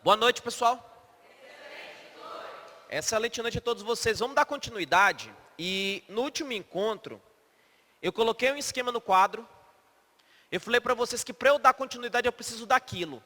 Boa noite, pessoal. Excelente noite a todos vocês. Vamos dar continuidade. E no último encontro, eu coloquei um esquema no quadro. Eu falei para vocês que para eu dar continuidade eu preciso daquilo.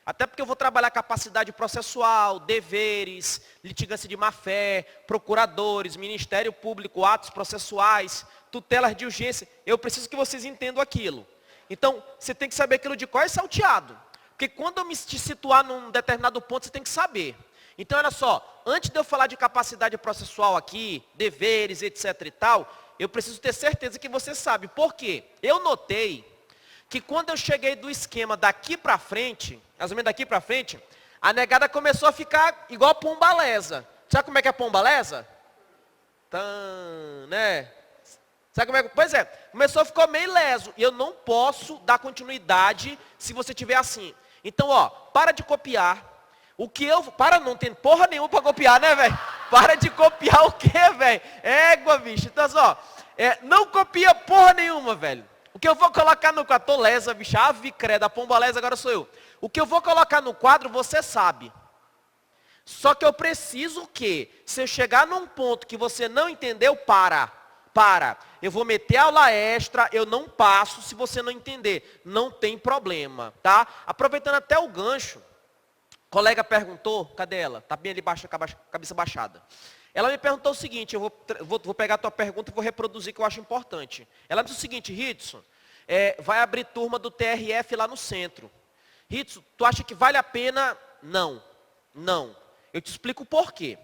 Até porque eu vou trabalhar capacidade processual, deveres, litigância de má-fé, procuradores, Ministério Público, atos processuais, tutelas de urgência. Eu preciso que vocês entendam aquilo. Então, você tem que saber aquilo de qual é salteado. Porque quando eu me situar num determinado ponto, você tem que saber. Então, olha só, antes de eu falar de capacidade processual aqui, deveres, etc e tal, eu preciso ter certeza que você sabe. Por quê? Eu notei que quando eu cheguei do esquema daqui para frente, mais ou menos daqui para frente, a negada começou a ficar igual a pombalesa. Sabe como é que é a pombalesa? Né? Sabe como é que... Pois é, começou a ficar meio leso. E eu não posso dar continuidade se você tiver assim. Então, ó, para de copiar. Para, não tem porra nenhuma para copiar, né, velho? Para de copiar o quê, velho? Égua, bicho. Então, ó, não copia porra nenhuma, velho. O que eu vou colocar no quadro, tô lesa, bicho, ave creda, a pombalesa agora sou eu. O que eu vou colocar no quadro, você sabe. Só que eu preciso que, se eu chegar num ponto que você não entendeu, para. Eu vou meter aula extra, eu não passo se você não entender. Não tem problema, tá? Aproveitando até o gancho, a colega perguntou, cadê ela? Tá bem ali baixo, cabeça baixada. Ela me perguntou o seguinte, eu vou pegar a tua pergunta e vou reproduzir que eu acho importante. Ela disse o seguinte, Ritson, vai abrir turma do TRF lá no centro. Ritson, tu acha que vale a pena? Não. Eu te explico o porquê.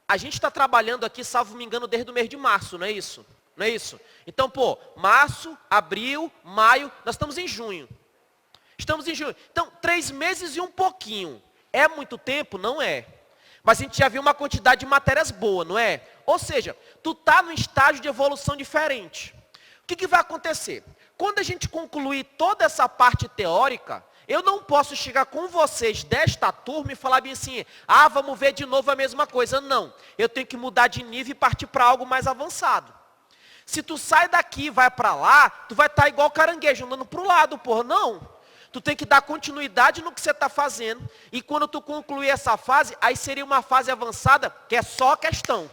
A gente está trabalhando aqui, salvo me engano, desde o mês de março, não é isso? Não é isso? Então, março, abril, maio, nós estamos em junho. Então, 3 meses e um pouquinho. É muito tempo? Não é. Mas a gente já viu uma quantidade de matérias boa, não é? Ou seja, tu está num estágio de evolução diferente. O que vai acontecer? Quando a gente concluir toda essa parte teórica, eu não posso chegar com vocês desta turma e falar bem assim, vamos ver de novo a mesma coisa. Não, eu tenho que mudar de nível e partir para algo mais avançado. Se tu sai daqui e vai para lá, tu vai estar igual caranguejo, andando para o lado, porra. Não. Tu tem que dar continuidade no que você está fazendo. E quando tu concluir essa fase, aí seria uma fase avançada, que é só questão.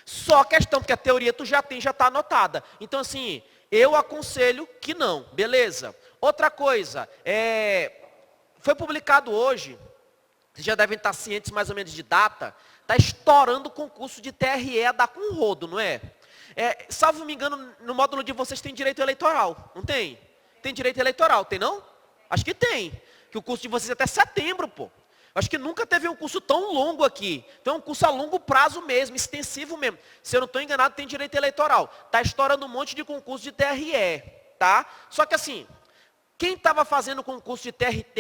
Só questão, porque a teoria tu já tem, já está anotada. Então assim, eu aconselho que não, beleza? Outra coisa, foi publicado hoje, vocês já devem estar cientes mais ou menos de data, está estourando o concurso de TRE a dar com rodo, não é? Salvo me engano, no módulo de vocês tem direito eleitoral, não tem? Tem direito eleitoral, tem não? Acho que tem, que o curso de vocês é até setembro, pô. Acho que nunca teve um curso tão longo aqui. Então é um curso a longo prazo mesmo, extensivo mesmo. Se eu não estou enganado, tem direito eleitoral. Está estourando um monte de concurso de TRE, tá? Só que assim, quem estava fazendo concurso de TRT,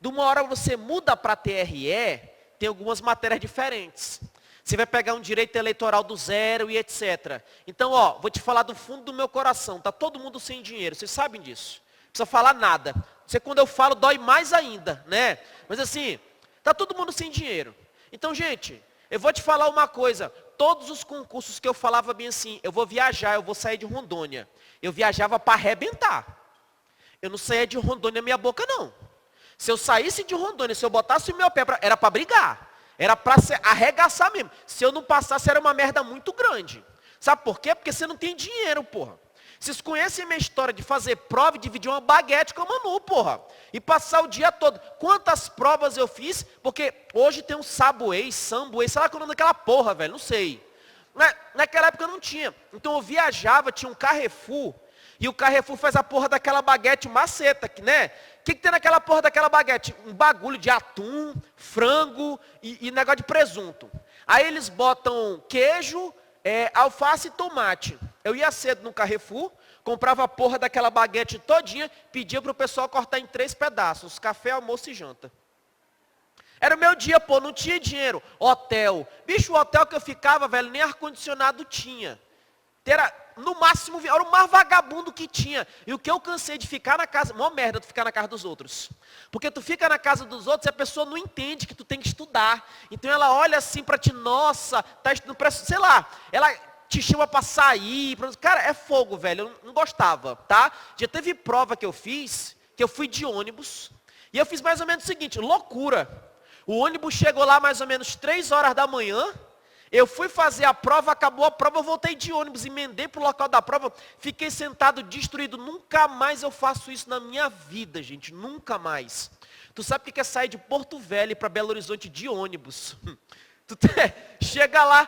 de uma hora você muda para TRE, tem algumas matérias diferentes. Você vai pegar um direito eleitoral do zero e etc. Então, vou te falar do fundo do meu coração. Está todo mundo sem dinheiro, vocês sabem disso. Não precisa falar nada. Você, quando eu falo, dói mais ainda, né? Mas assim, está todo mundo sem dinheiro. Então, gente, eu vou te falar uma coisa. Todos os concursos que eu falava bem assim, eu vou viajar, eu vou sair de Rondônia. Eu viajava para arrebentar. Eu não saía de Rondônia minha boca, não. Se eu saísse de Rondônia, se eu botasse o meu pé, era para brigar. Era para arregaçar mesmo. Se eu não passasse, era uma merda muito grande. Sabe por quê? Porque você não tem dinheiro, porra. Vocês conhecem a minha história de fazer prova e dividir uma baguete com a Manu, porra. E passar o dia todo. Quantas provas eu fiz? Porque hoje tem um Subway, sei lá qual é o nome daquela porra, velho, não sei. Naquela época não tinha. Então eu viajava, tinha um Carrefour. E o Carrefour faz a porra daquela baguete maceta, né? O que tem naquela porra daquela baguete? Um bagulho de atum, frango e negócio de presunto. Aí eles botam queijo, alface e tomate. Eu ia cedo no Carrefour, comprava a porra daquela baguete todinha, pedia pro pessoal cortar em 3 pedaços, café, almoço e janta. Era o meu dia, pô, não tinha dinheiro. Hotel. Bicho, o hotel que eu ficava, velho, nem ar-condicionado tinha. Era, no máximo, era o mais vagabundo que tinha. E o que eu cansei de ficar na casa, mó merda tu ficar na casa dos outros. Porque tu fica na casa dos outros e a pessoa não entende que tu tem que estudar. Então ela olha assim pra ti, nossa, tá estudando, sei lá, ela te chama pra sair. Cara, é fogo, velho, eu não gostava, tá? Já teve prova que eu fiz, que eu fui de ônibus. E eu fiz mais ou menos o seguinte, loucura. O ônibus chegou lá mais ou menos 3 horas da manhã. Eu fui fazer a prova, acabou a prova, eu voltei de ônibus, emendei para o local da prova, fiquei sentado, destruído. Nunca mais eu faço isso na minha vida, gente, nunca mais. Tu sabe o que é sair de Porto Velho para Belo Horizonte de ônibus? Chega lá,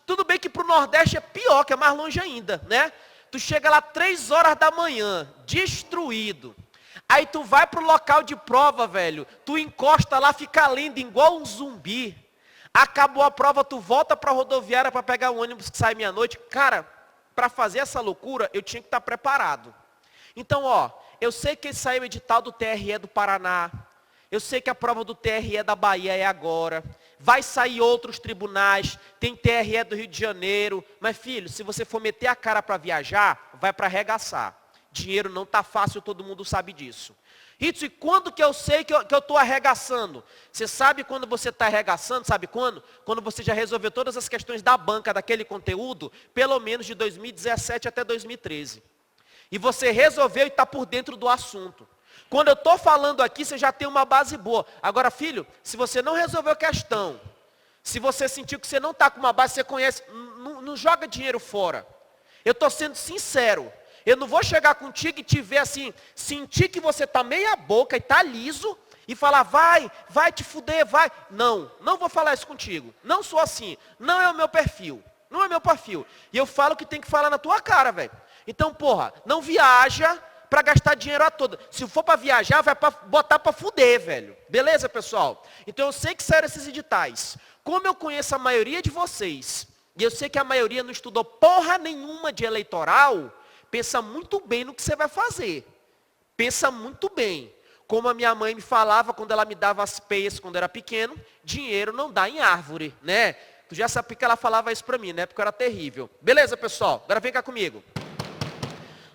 tudo bem que para o Nordeste é pior, que é mais longe ainda, né? Tu chega lá 3 horas da manhã, destruído. Aí tu vai para o local de prova, velho, tu encosta lá, fica lendo igual um zumbi. Acabou a prova, tu volta para a rodoviária para pegar o ônibus que sai meia-noite. Cara, para fazer essa loucura, eu tinha que estar preparado. Então, ó, eu sei que saiu o edital do TRE do Paraná. Eu sei que a prova do TRE da Bahia é agora. Vai sair outros tribunais. Tem TRE do Rio de Janeiro. Mas, filho, se você for meter a cara para viajar, vai para arregaçar. Dinheiro não tá fácil, todo mundo sabe disso. Ritsu, e quando que eu sei que eu estou arregaçando? Você sabe quando você está arregaçando, sabe quando? Quando você já resolveu todas as questões da banca daquele conteúdo, pelo menos de 2017 até 2013. E você resolveu e está por dentro do assunto. Quando eu estou falando aqui, você já tem uma base boa. Agora, filho, se você não resolveu a questão, se você sentiu que você não está com uma base, você conhece, não joga dinheiro fora. Eu estou sendo sincero. Eu não vou chegar contigo e te ver assim, sentir que você está meia boca e está liso, e falar, vai te fuder, vai. Não vou falar isso contigo. Não sou assim. Não é o meu perfil. Não é meu perfil. E eu falo que tem que falar na tua cara, velho. Então, porra, não viaja para gastar dinheiro à toda. Se for para viajar, vai para botar para fuder, velho. Beleza, pessoal? Então eu sei que saíram esses editais. Como eu conheço a maioria de vocês, e eu sei que a maioria não estudou porra nenhuma de eleitoral, pensa muito bem no que você vai fazer. Pensa muito bem. Como a minha mãe me falava quando ela me dava as peias quando eu era pequeno, dinheiro não dá em árvore, né? Tu já sabia que ela falava isso para mim, né? Porque eu era terrível. Beleza, pessoal? Agora vem cá comigo.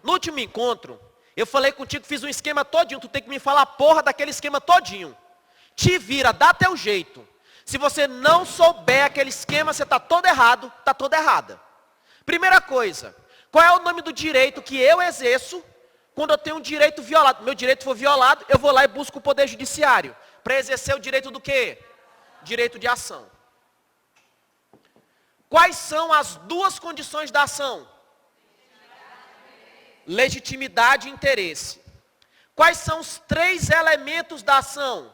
No último encontro, eu falei contigo, fiz um esquema todinho. Tu tem que me falar a porra daquele esquema todinho. Te vira, dá teu jeito. Se você não souber aquele esquema, você está todo errado, está toda errada. Primeira coisa. Qual é o nome do direito que eu exerço quando eu tenho um direito violado? Meu direito for violado, eu vou lá e busco o poder judiciário. Para exercer o direito do quê? Direito de ação. Quais são as duas condições da ação? Legitimidade e interesse. Quais são os 3 elementos da ação?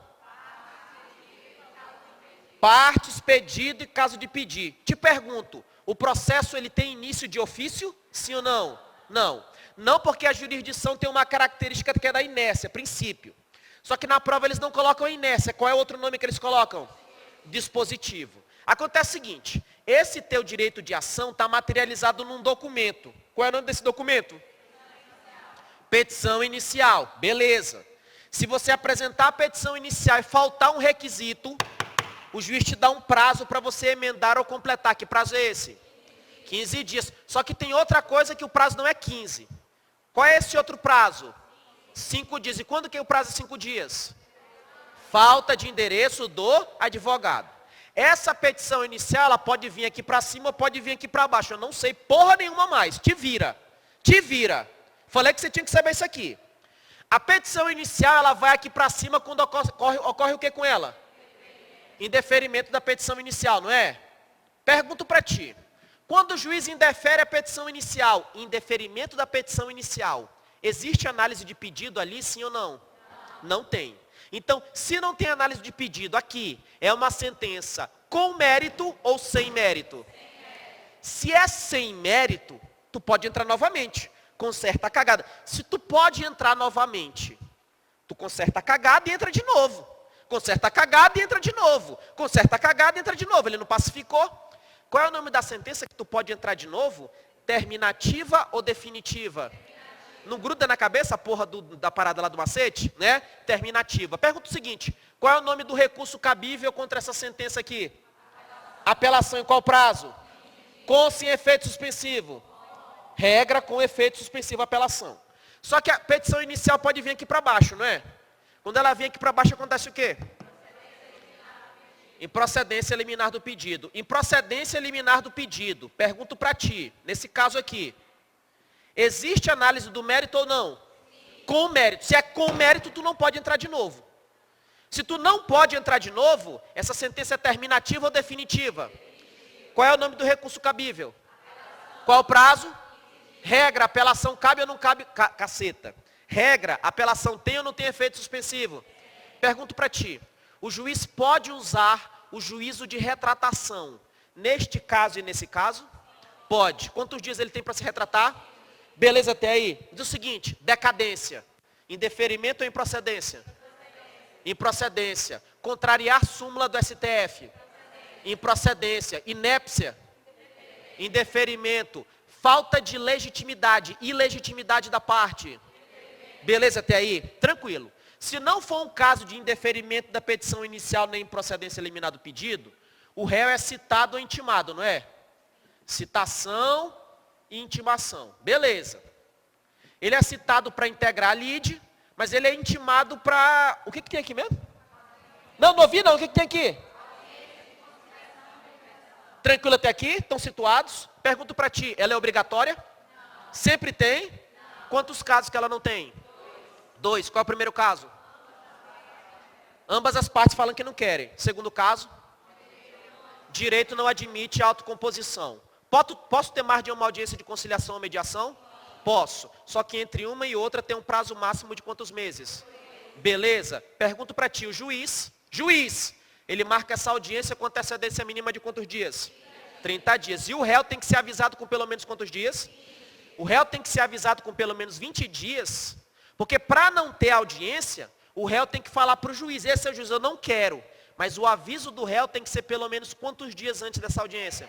Partes, pedido e caso de pedir. Te pergunto, o processo ele tem início de ofício? Sim ou não? Não. Não porque a jurisdição tem uma característica que é da inércia, princípio. Só que na prova eles não colocam inércia. Qual é o outro nome que eles colocam? Dispositivo. Acontece o seguinte, esse teu direito de ação está materializado num documento. Qual é o nome desse documento? Petição inicial. Beleza. Se você apresentar a petição inicial e faltar um requisito, o juiz te dá um prazo para você emendar ou completar. Que prazo é esse? 15 dias. Só que tem outra coisa que o prazo não é 15. Qual é esse outro prazo? 5 dias. E quando que é o prazo de 5 dias? Falta de endereço do advogado. Essa petição inicial, ela pode vir aqui para cima ou pode vir aqui para baixo. Eu não sei porra nenhuma mais. Te vira. Te vira. Falei que você tinha que saber isso aqui. A petição inicial, ela vai aqui para cima quando ocorre o que com ela? Indeferimento da petição inicial, não é? Pergunto para ti. Quando o juiz indefere a petição inicial, indeferimento da petição inicial, existe análise de pedido ali, sim ou não? Não tem. Então, se não tem análise de pedido aqui, é uma sentença com mérito ou sem mérito? Se é sem mérito, tu pode entrar novamente. Conserta a cagada. Se tu pode entrar novamente, tu conserta a cagada e entra de novo. Conserta a cagada e entra de novo. Conserta a cagada e entra de novo. Ele não pacificou. Qual é o nome da sentença que tu pode entrar de novo? Terminativa ou definitiva? Não gruda na cabeça a porra da parada lá do macete? Né? Terminativa. Pergunta o seguinte, qual é o nome do recurso cabível contra essa sentença aqui? Apelação em qual prazo? Com ou sem efeito suspensivo? Regra com efeito suspensivo, apelação. Só que a petição inicial pode vir aqui para baixo, não é? Quando ela vem aqui para baixo, acontece o quê? Improcedência liminar do pedido. Improcedência liminar do pedido. Pergunto para ti, nesse caso aqui. Existe análise do mérito ou não? Sim. Com mérito. Se é com mérito, tu não pode entrar de novo. Se tu não pode entrar de novo, essa sentença é terminativa ou definitiva? Qual é o nome do recurso cabível? Qual é o prazo? Regra, apelação cabe ou não cabe? Caceta. Regra, apelação tem ou não tem efeito suspensivo? Pergunto para ti, o juiz pode usar o juízo de retratação neste caso e nesse caso? Pode. Quantos dias ele tem para se retratar? Beleza até aí? Diz o seguinte, decadência, indeferimento ou improcedência? Improcedência. Contrariar súmula do STF? Improcedência. Inépcia? Indeferimento. Falta de legitimidade, ilegitimidade da parte? Beleza até aí? Tranquilo. Se não for um caso de indeferimento da petição inicial nem improcedência eliminado o pedido, o réu é citado ou intimado, não é? Citação e intimação. Beleza. Ele é citado para integrar a lide, mas ele é intimado para... O que tem aqui mesmo? Não ouvi não. O que tem aqui? Tranquilo até aqui? Estão situados? Pergunto para ti, ela é obrigatória? Não. Sempre tem? Não. Quantos casos que ela não tem? Dois. Qual é o primeiro caso? Ambas as partes falam que não querem. Segundo caso? Direito não admite autocomposição. Posso ter mais de uma audiência de conciliação ou mediação? Posso. Só que entre uma e outra tem um prazo máximo de quantos meses? Beleza. Pergunto para ti, o juiz, ele marca essa audiência com antecedência mínima de quantos dias? 30 dias. E o réu tem que ser avisado com pelo menos quantos dias? O réu tem que ser avisado com pelo menos 20 dias, porque para não ter audiência, o réu tem que falar para o juiz, esse é o juiz, eu não quero. Mas o aviso do réu tem que ser pelo menos quantos dias antes dessa audiência?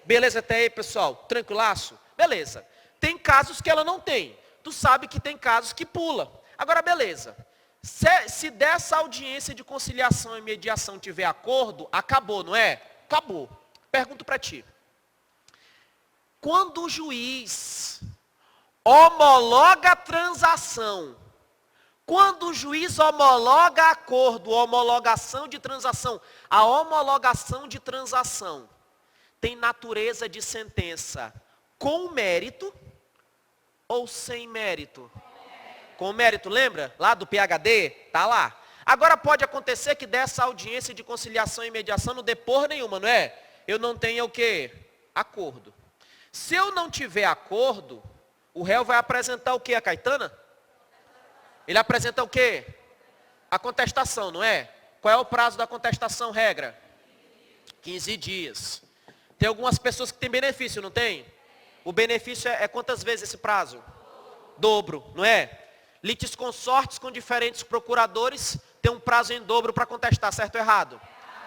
Beleza até aí, pessoal? Tranquilaço? Beleza. Tem casos que ela não tem. Tu sabe que tem casos que pula. Agora, beleza. Se dessa audiência de conciliação e mediação tiver acordo, acabou, não é? Acabou. Pergunto para ti. Quando o juiz homologa a transação, quando o juiz homologa acordo, homologação de transação, a homologação de transação tem natureza de sentença com mérito ou sem mérito? Com mérito, lembra? Lá do PhD, tá lá. Agora pode acontecer que dessa audiência de conciliação e mediação não dê porra nenhuma, não é? Eu não tenho o quê? Acordo. Se eu não tiver acordo, o réu vai apresentar o quê, a Caetana? Ele apresenta o quê? A contestação, não é? Qual é o prazo da contestação, regra? 15 dias. Tem algumas pessoas que têm benefício, não tem? O benefício é quantas vezes esse prazo? Dobro, não é? Litisconsortes com diferentes procuradores tem um prazo em dobro para contestar, certo ou errado?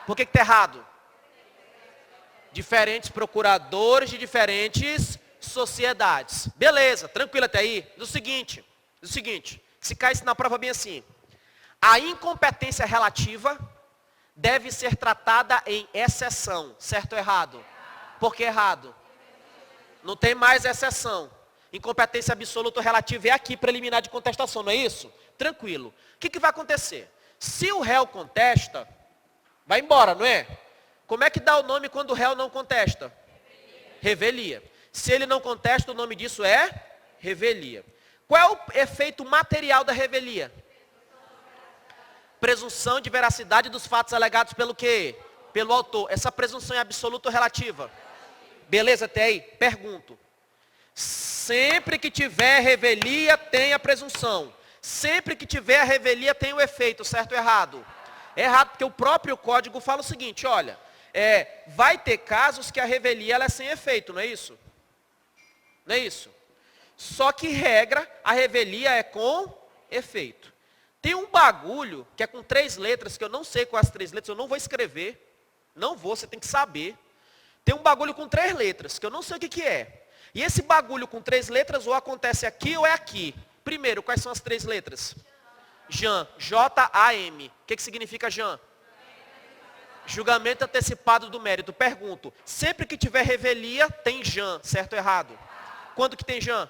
Por que está errado? Diferentes procuradores de diferentes sociedades. Beleza, tranquilo até aí? Do seguinte, se caísse na prova bem assim, a incompetência relativa deve ser tratada em exceção, certo ou errado? Por que errado? Não tem mais exceção. Incompetência absoluta ou relativa é aqui, preliminar de contestação, não é isso? Tranquilo. O que vai acontecer? Se o réu contesta, vai embora, não é? Como é que dá o nome quando o réu não contesta? Revelia. Se ele não contesta, o nome disso é revelia. Qual é o efeito material da revelia? Presunção de veracidade dos fatos alegados pelo quê? Pelo autor. Essa presunção é absoluta ou relativa? Beleza até aí? Pergunto. Sempre que tiver revelia, tem a presunção. Sempre que tiver a revelia, tem o efeito, certo ou errado? É errado, porque o próprio código fala o seguinte, olha, vai ter casos que a revelia ela é sem efeito, não é isso? Não é isso? Só que regra, a revelia é com efeito. Tem um bagulho que é com 3 letras, que eu não sei quais 3 letras, eu não vou escrever. Não vou, você tem que saber. Tem um bagulho com 3 letras, que eu não sei o que é. E esse bagulho com 3 letras ou acontece aqui ou é aqui. Primeiro, quais são as 3 letras? JAM, J-A-M. O que significa JAM? Julgamento antecipado do mérito. Pergunto, sempre que tiver revelia, tem JAM, certo ou errado? Quando que tem JAM?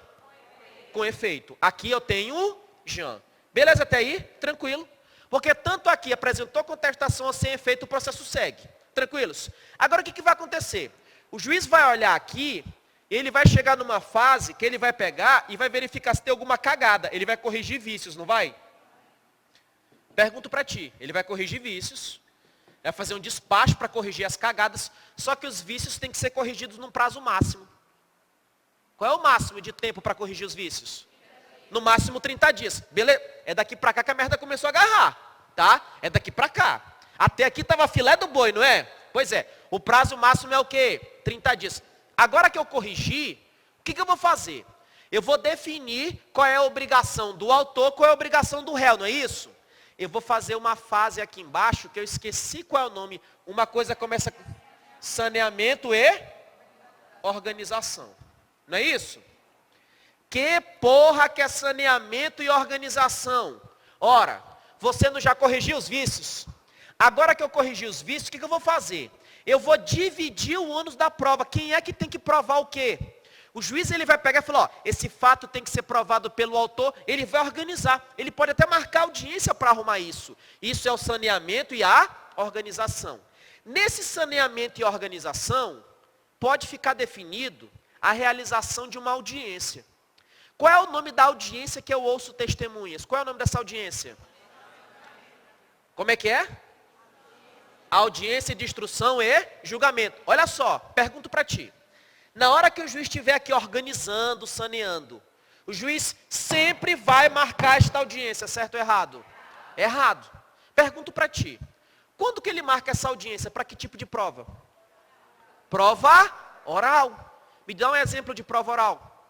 Com efeito. Aqui eu tenho JAM. Beleza até aí? Tranquilo. Porque tanto aqui apresentou contestação ou sem efeito, o processo segue. Tranquilos? Agora o que vai acontecer? O juiz vai olhar aqui, ele vai chegar numa fase que ele vai pegar e vai verificar se tem alguma cagada. Ele vai corrigir vícios, não vai? Pergunto para ti, ele vai corrigir vícios, vai fazer um despacho para corrigir as cagadas, só que os vícios têm que ser corrigidos num prazo máximo. Qual é o máximo de tempo para corrigir os vícios? No máximo 30 dias. Beleza? É daqui para cá que a merda começou a agarrar, tá? É daqui para cá. Até aqui estava filé do boi, não é? Pois é. O prazo máximo é o quê? 30 dias. Agora que eu corrigi, o que eu vou fazer? Eu vou definir qual é a obrigação do autor, qual é a obrigação do réu, não é isso? Eu vou fazer uma fase aqui embaixo, que eu esqueci qual é o nome. Uma coisa começa com saneamento e organização. Não é isso? Que porra que é saneamento e organização? Ora, você não já corrigiu os vícios? Agora que eu corrigi os vícios, o que eu vou fazer? Eu vou dividir o ônus da prova. Quem é que tem que provar o quê? O juiz ele vai pegar e falar, ó, esse fato tem que ser provado pelo autor, ele vai organizar. Ele pode até marcar audiência para arrumar isso. Isso é o saneamento e a organização. Nesse saneamento e organização, pode ficar definido a realização de uma audiência. Qual é o nome da audiência que eu ouço testemunhas? Qual é o nome dessa audiência? Como é que é? Audiência de instrução e julgamento. Olha só, pergunto para ti. Na hora que o juiz estiver aqui organizando, saneando, o juiz sempre vai marcar esta audiência, certo ou errado? Errado. Pergunto para ti. Quando que ele marca essa audiência? Para que tipo de prova? Prova oral. Me dá um exemplo de prova oral.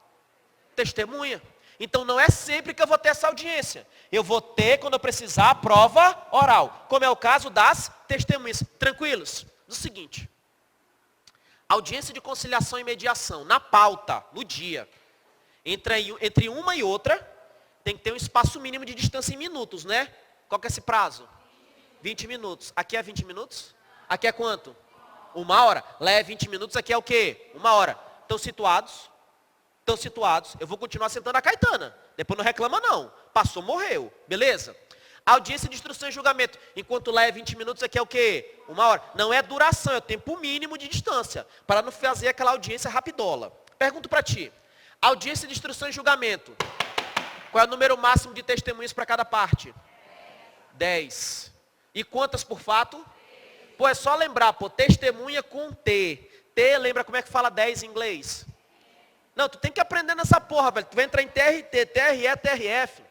Testemunha. Então não é sempre que eu vou ter essa audiência. Eu vou ter, quando eu precisar, a prova oral. Como é o caso das testemunhas. Tranquilos? No seguinte. Audiência de conciliação e mediação. Na pauta, no dia. Entre uma e outra, tem que ter um espaço mínimo de distância em minutos, né? Qual que é esse prazo? 20 minutos. Aqui é 20 minutos? Aqui é quanto? 1 hora. Lá é 20 minutos, aqui é o quê? 1 hora. Estão situados? Estão situados. Eu vou continuar sentando a Caetana. Depois não reclama não. Passou, morreu. Beleza? Audiência de instrução e julgamento. Enquanto lá é 20 minutos, aqui é o quê? 1 hora. Não é duração, é o tempo mínimo de distância. Para não fazer aquela audiência rapidola. Pergunto para ti. Audiência de instrução e julgamento. Qual é o número máximo de testemunhas para cada parte? 10. E quantas por fato? Pô, é só lembrar, pô, testemunha com T. T, lembra como é que fala 10 em inglês? Não, tu tem que aprender nessa porra, velho. Tu vai entrar em TRT, TRE, TRF.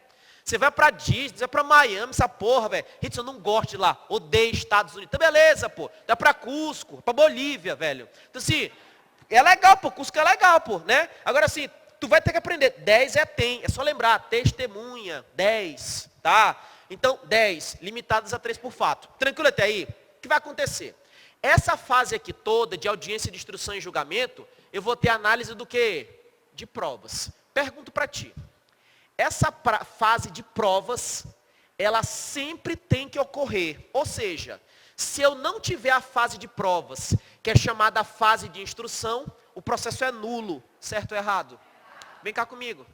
Você vai pra Disney, você vai pra Miami, essa porra, velho. Hitz, eu não gosto de lá. Odeio Estados Unidos. Então, beleza, pô. Dá pra Cusco, pra Bolívia, velho. Então, assim, é legal, pô. Cusco é legal, pô, né? Agora, assim, tu vai ter que aprender. 10 é tem. É só lembrar. Testemunha, 10, tá? Então, 10, limitadas a 3 por fato. Tranquilo até aí? O que vai acontecer? Essa fase aqui toda de audiência de instrução e julgamento, eu vou ter análise do quê? De provas. Pergunto para ti. Essa fase de provas, ela sempre tem que ocorrer. Ou seja, se eu não tiver a fase de provas, que é chamada fase de instrução, o processo é nulo. Certo ou errado? Vem cá comigo.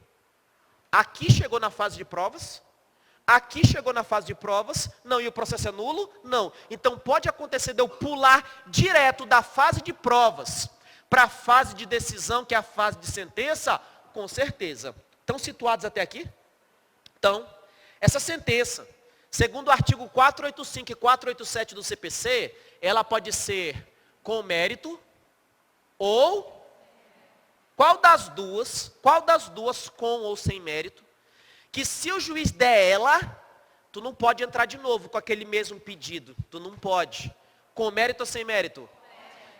Aqui chegou na fase de provas. Aqui chegou na fase de provas, não, e o processo é nulo? Não. Então pode acontecer de eu pular direto da fase de provas para a fase de decisão, que é a fase de sentença? Com certeza. Estão situados até aqui? Então, essa sentença, segundo o artigo 485 e 487 do CPC, ela pode ser com mérito ou qual das duas com ou sem mérito? Que se o juiz der ela, tu não pode entrar de novo com aquele mesmo pedido. Tu não pode. Com mérito ou sem mérito?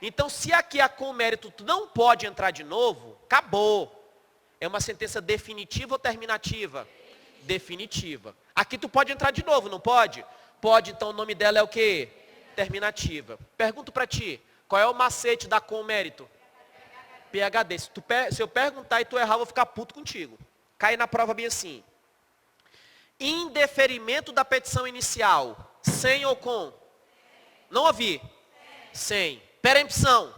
Então, se aqui é com mérito, tu não pode entrar de novo, acabou. É uma sentença definitiva ou terminativa? Definitiva. Aqui tu pode entrar de novo, não pode? Pode, então o nome dela é o quê? Terminativa. Pergunto para ti, qual é o macete da com mérito? PHD. Se eu perguntar e tu errar, eu vou ficar puto contigo. Cai na prova bem assim. Indeferimento da petição inicial, sem ou com? Não ouvi. Sem. Perempção.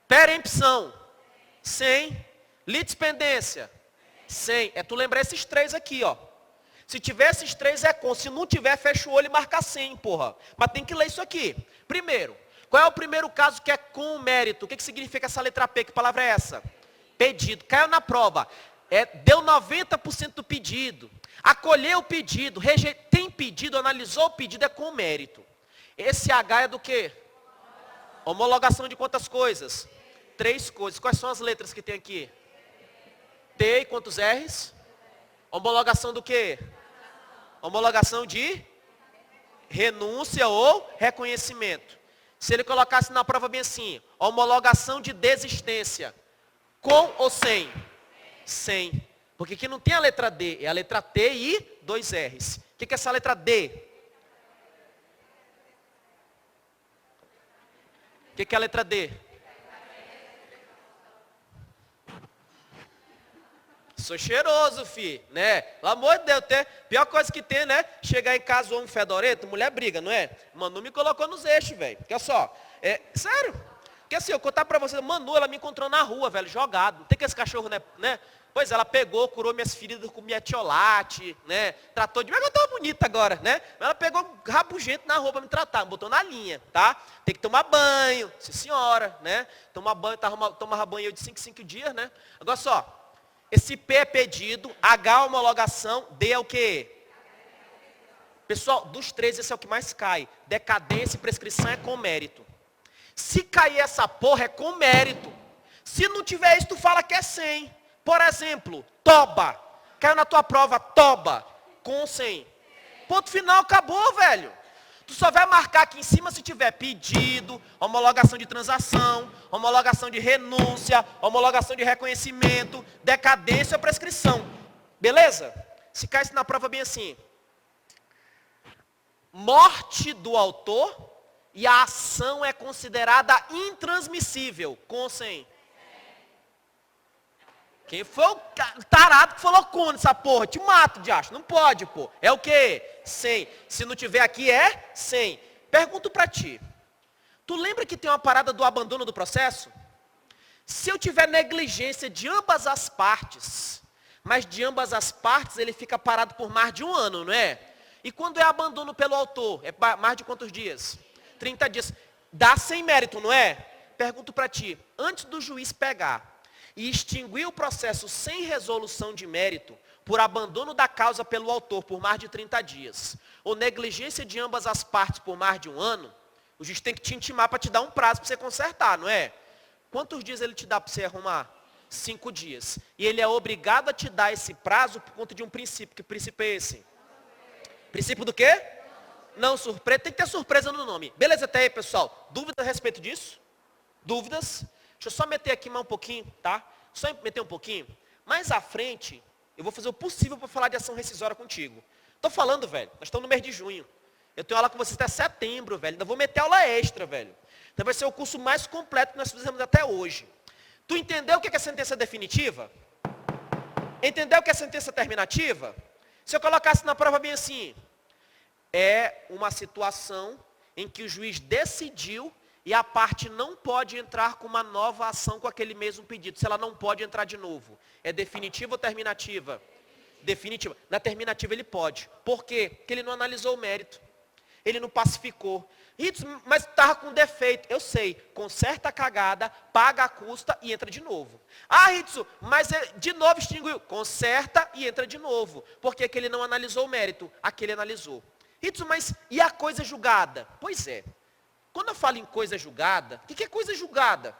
Perempção. Sem. Litispendência. Sem. É tu lembrar esses 3 aqui, ó. Se tiver esses 3 é com. Se não tiver, fecha o olho e marca 100, porra. Mas tem que ler isso aqui. Primeiro, qual é o primeiro caso que é com mérito? O que significa essa letra P? Que palavra é essa? Pedido. Caiu na prova. Deu 90% do pedido. Acolheu o pedido, tem pedido, analisou o pedido, é com mérito. Esse H é do quê? Homologação de quantas coisas? 3 coisas. Quais são as letras que tem aqui? T e quantos R's? Homologação do quê? Homologação de renúncia ou reconhecimento. Se ele colocasse na prova bem assim, homologação de desistência, com ou sem? Sem. Porque aqui não tem a letra D, é a letra T e 2 R's. O que é essa letra D? O que é a letra D? Sou cheiroso, fi, né? Pelo amor de Deus, pior coisa que tem, né? Chegar em casa, o homem fedorento, mulher briga, não é? Manu me colocou nos eixos, velho. Quer só? Sério. Porque assim, eu contar pra você, Manu, ela me encontrou na rua, velho, jogado. Não tem que esse cachorro, né? Pois ela pegou, curou minhas feridas com metiolate, né? Tratou de... Mas eu tava bonita agora, né? Ela pegou rabugento na roupa me tratar, me botou na linha, tá? Tem que tomar banho, sim senhora, né? Tomar banho, tomava banho de 5 em 5 dias, né? Agora só. Esse P é pedido, H é homologação, D é o quê? Pessoal, dos 3 esse é o que mais cai. Decadência e prescrição é com mérito. Se cair essa porra é com mérito. Se não tiver isso, tu fala que é sem. Por exemplo, toba. Caiu na tua prova, toba. Com ou sem? Ponto final, acabou, velho. Tu só vai marcar aqui em cima se tiver pedido, homologação de transação, homologação de renúncia, homologação de reconhecimento, decadência ou prescrição. Beleza? Se caísse na prova bem assim. Morte do autor e a ação é considerada intransmissível. Com ou sem? Quem foi o tarado que falou com essa porra? Te mato, diacho. Não pode, pô. É o quê? Sem. Se não tiver aqui, é sem. Pergunto pra ti. Tu lembra que tem uma parada do abandono do processo? Se eu tiver negligência de ambas as partes, mas de ambas as partes ele fica parado por mais de 1 ano, não é? E quando é abandono pelo autor? É mais de quantos dias? 30 dias. Dá sem mérito, não é? Pergunto pra ti. Antes do juiz pegar e extinguir o processo sem resolução de mérito, por abandono da causa pelo autor por mais de 30 dias, ou negligência de ambas as partes por mais de 1 ano, o juiz tem que te intimar para te dar um prazo para você consertar, não é? Quantos dias ele te dá para você arrumar? 5 dias. E ele é obrigado a te dar esse prazo por conta de um princípio. Que princípio é esse? Princípio do quê? Não surpresa. Tem que ter surpresa no nome. Beleza até aí, pessoal? Dúvidas a respeito disso? Dúvidas? Deixa eu só meter aqui mais um pouquinho, tá? Só meter um pouquinho. Mais à frente, eu vou fazer o possível para falar de ação rescisória contigo. Tô falando, velho. Nós estamos no mês de junho. Eu tenho aula com vocês até setembro, velho. Ainda vou meter aula extra, velho. Então vai ser o curso mais completo que nós fizemos até hoje. Tu entendeu o que é sentença definitiva? Entendeu o que é sentença terminativa? Se eu colocasse na prova bem assim, é uma situação em que o juiz decidiu e a parte não pode entrar com uma nova ação com aquele mesmo pedido. Se ela não pode entrar de novo. É definitiva ou terminativa? Definitiva. Na terminativa ele pode. Por quê? Porque ele não analisou o mérito. Ele não pacificou. Ritz, mas estava com defeito. Eu sei. Conserta a cagada, paga a custa e entra de novo. Ah, Ritz, mas de novo extinguiu. Conserta e entra de novo. Por que ele não analisou o mérito? Aquele analisou. Ritz, mas e a coisa julgada? Pois é. Quando eu falo em coisa julgada, o que é coisa julgada?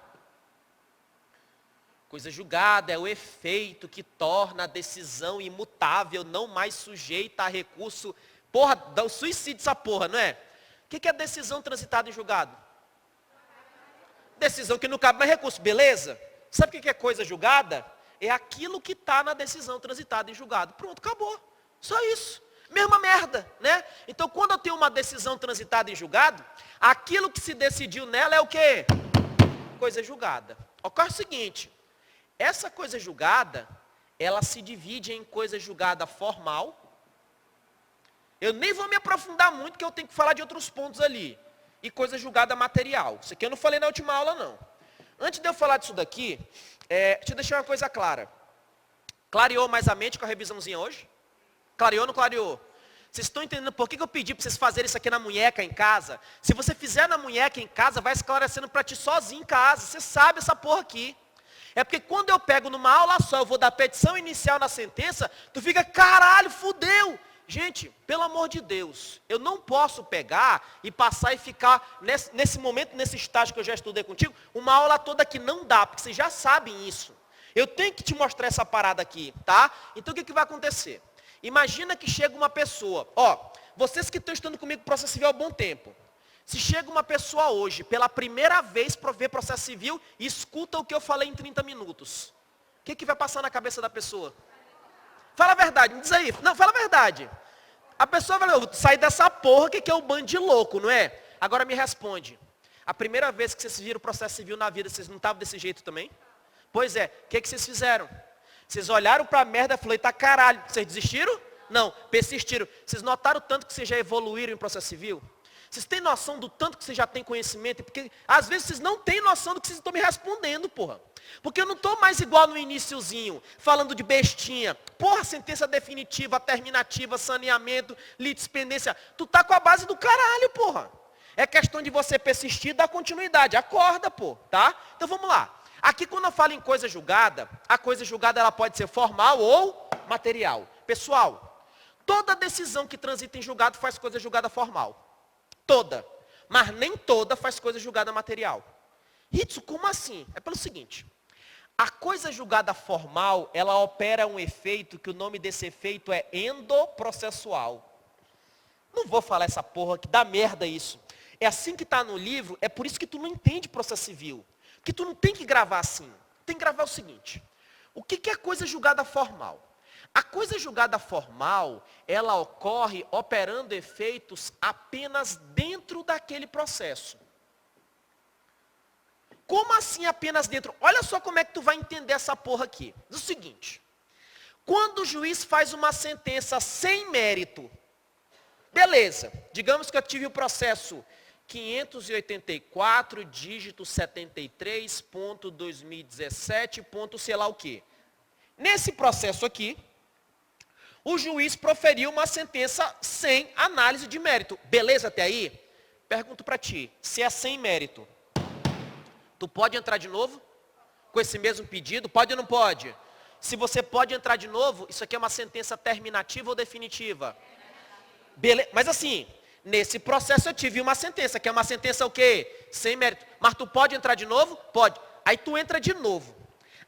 Coisa julgada é o efeito que torna a decisão imutável, não mais sujeita a recurso. Porra, dá o suicídio essa porra, não é? O que é decisão transitada em julgado? Decisão que não cabe mais recurso, beleza? Sabe o que é coisa julgada? É aquilo que está na decisão transitada em julgado. Pronto, acabou. Só isso. Mesma merda, né? Então, quando eu tenho uma decisão transitada em julgado, aquilo que se decidiu nela é o quê? Coisa julgada. Ocorre o seguinte, essa coisa julgada, ela se divide em coisa julgada formal. Eu nem vou me aprofundar muito, porque eu tenho que falar de outros pontos ali. E coisa julgada material. Isso aqui eu não falei na última aula, não. Antes de eu falar disso daqui, deixa eu deixar uma coisa clara. Clareou mais a mente com a revisãozinha hoje? Clareou ou não clareou? Vocês estão entendendo por que eu pedi para vocês fazerem isso aqui na munheca em casa? Se você fizer na munheca em casa, vai esclarecendo para ti sozinho em casa. Você sabe essa porra aqui. É porque quando eu pego numa aula só, eu vou dar petição inicial na sentença, tu fica, caralho, fudeu. Gente, pelo amor de Deus, eu não posso pegar e passar e ficar, nesse momento, nesse estágio que eu já estudei contigo, uma aula toda que não dá, porque vocês já sabem isso. Eu tenho que te mostrar essa parada aqui, tá? Então o que vai acontecer? Imagina que chega uma pessoa, vocês que estão estudando comigo processo civil há um bom tempo. Se chega uma pessoa hoje, pela primeira vez para ver processo civil, e escuta o que eu falei em 30 minutos. O que vai passar na cabeça da pessoa? Fala a verdade, me diz aí. Não, fala a verdade. A pessoa vai sair dessa porra que é um bando de louco, não é? Agora me responde. A primeira vez que vocês viram processo civil na vida, vocês não estavam desse jeito também? Pois é, o que vocês fizeram? Vocês olharam para a merda e falaram, tá caralho, vocês desistiram? Não, persistiram. Vocês notaram tanto que vocês já evoluíram em processo civil? Vocês têm noção do tanto que vocês já têm conhecimento? Porque às vezes vocês não têm noção do que vocês estão me respondendo, porra. Porque eu não estou mais igual no iniciozinho, falando de bestinha. Porra, sentença definitiva, terminativa, saneamento, litispendência. Tu tá com a base do caralho, porra. É questão de você persistir e dar continuidade. Acorda, pô, tá? Então vamos lá. Aqui quando eu falo em coisa julgada, a coisa julgada ela pode ser formal ou material. Pessoal, toda decisão que transita em julgado faz coisa julgada formal. Toda. Mas nem toda faz coisa julgada material. Ritsu, como assim? É pelo seguinte. A coisa julgada formal, ela opera um efeito que o nome desse efeito é endoprocessual. Não vou falar essa porra que dá merda isso. É assim que está no livro, é por isso que tu não entende processo civil. Porque tu não tem que gravar assim. Tem que gravar o seguinte. O que é coisa julgada formal? A coisa julgada formal, ela ocorre operando efeitos apenas dentro daquele processo. Como assim apenas dentro? Olha só como é que tu vai entender essa porra aqui. Diz o seguinte. Quando o juiz faz uma sentença sem mérito, beleza, digamos que eu tive o processo 584, dígito 73.2017, ponto sei lá o quê. Nesse processo aqui, o juiz proferiu uma sentença sem análise de mérito. Beleza até aí? Pergunto para ti, se é sem mérito, tu pode entrar de novo? Com esse mesmo pedido? Pode ou não pode? Se você pode entrar de novo, isso aqui é uma sentença terminativa ou definitiva? Beleza. Mas assim, nesse processo eu tive uma sentença, que é uma sentença o quê? Sem mérito. Mas tu pode entrar de novo? Pode. Aí tu entra de novo.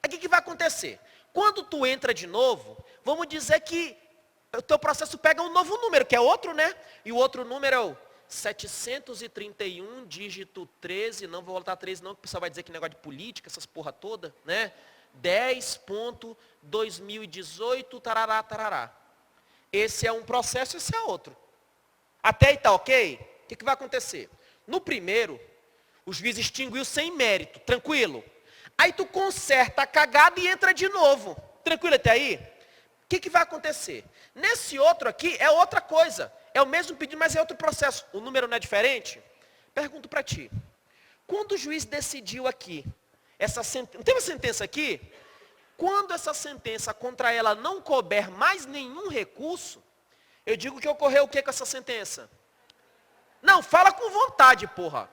Aí o que vai acontecer? Quando tu entra de novo, vamos dizer que o teu processo pega um novo número, que é outro, né? E o outro número é o 731, dígito 13, não vou voltar a 13 não, que o pessoal vai dizer que negócio de política, essas porra toda, né? 10.2018, tarará, tarará. Esse é um processo, esse é outro. Até aí tá ok? O que vai acontecer? No primeiro, o juiz extinguiu sem mérito, tranquilo. Aí tu conserta a cagada e entra de novo. Tranquilo até aí? O que vai acontecer? Nesse outro aqui é outra coisa. É o mesmo pedido, mas é outro processo. O número não é diferente? Pergunto para ti. Quando o juiz decidiu aqui, não tem uma sentença aqui? Quando essa sentença contra ela não couber mais nenhum recurso, eu digo que ocorreu o que com essa sentença? Não, fala com vontade, porra.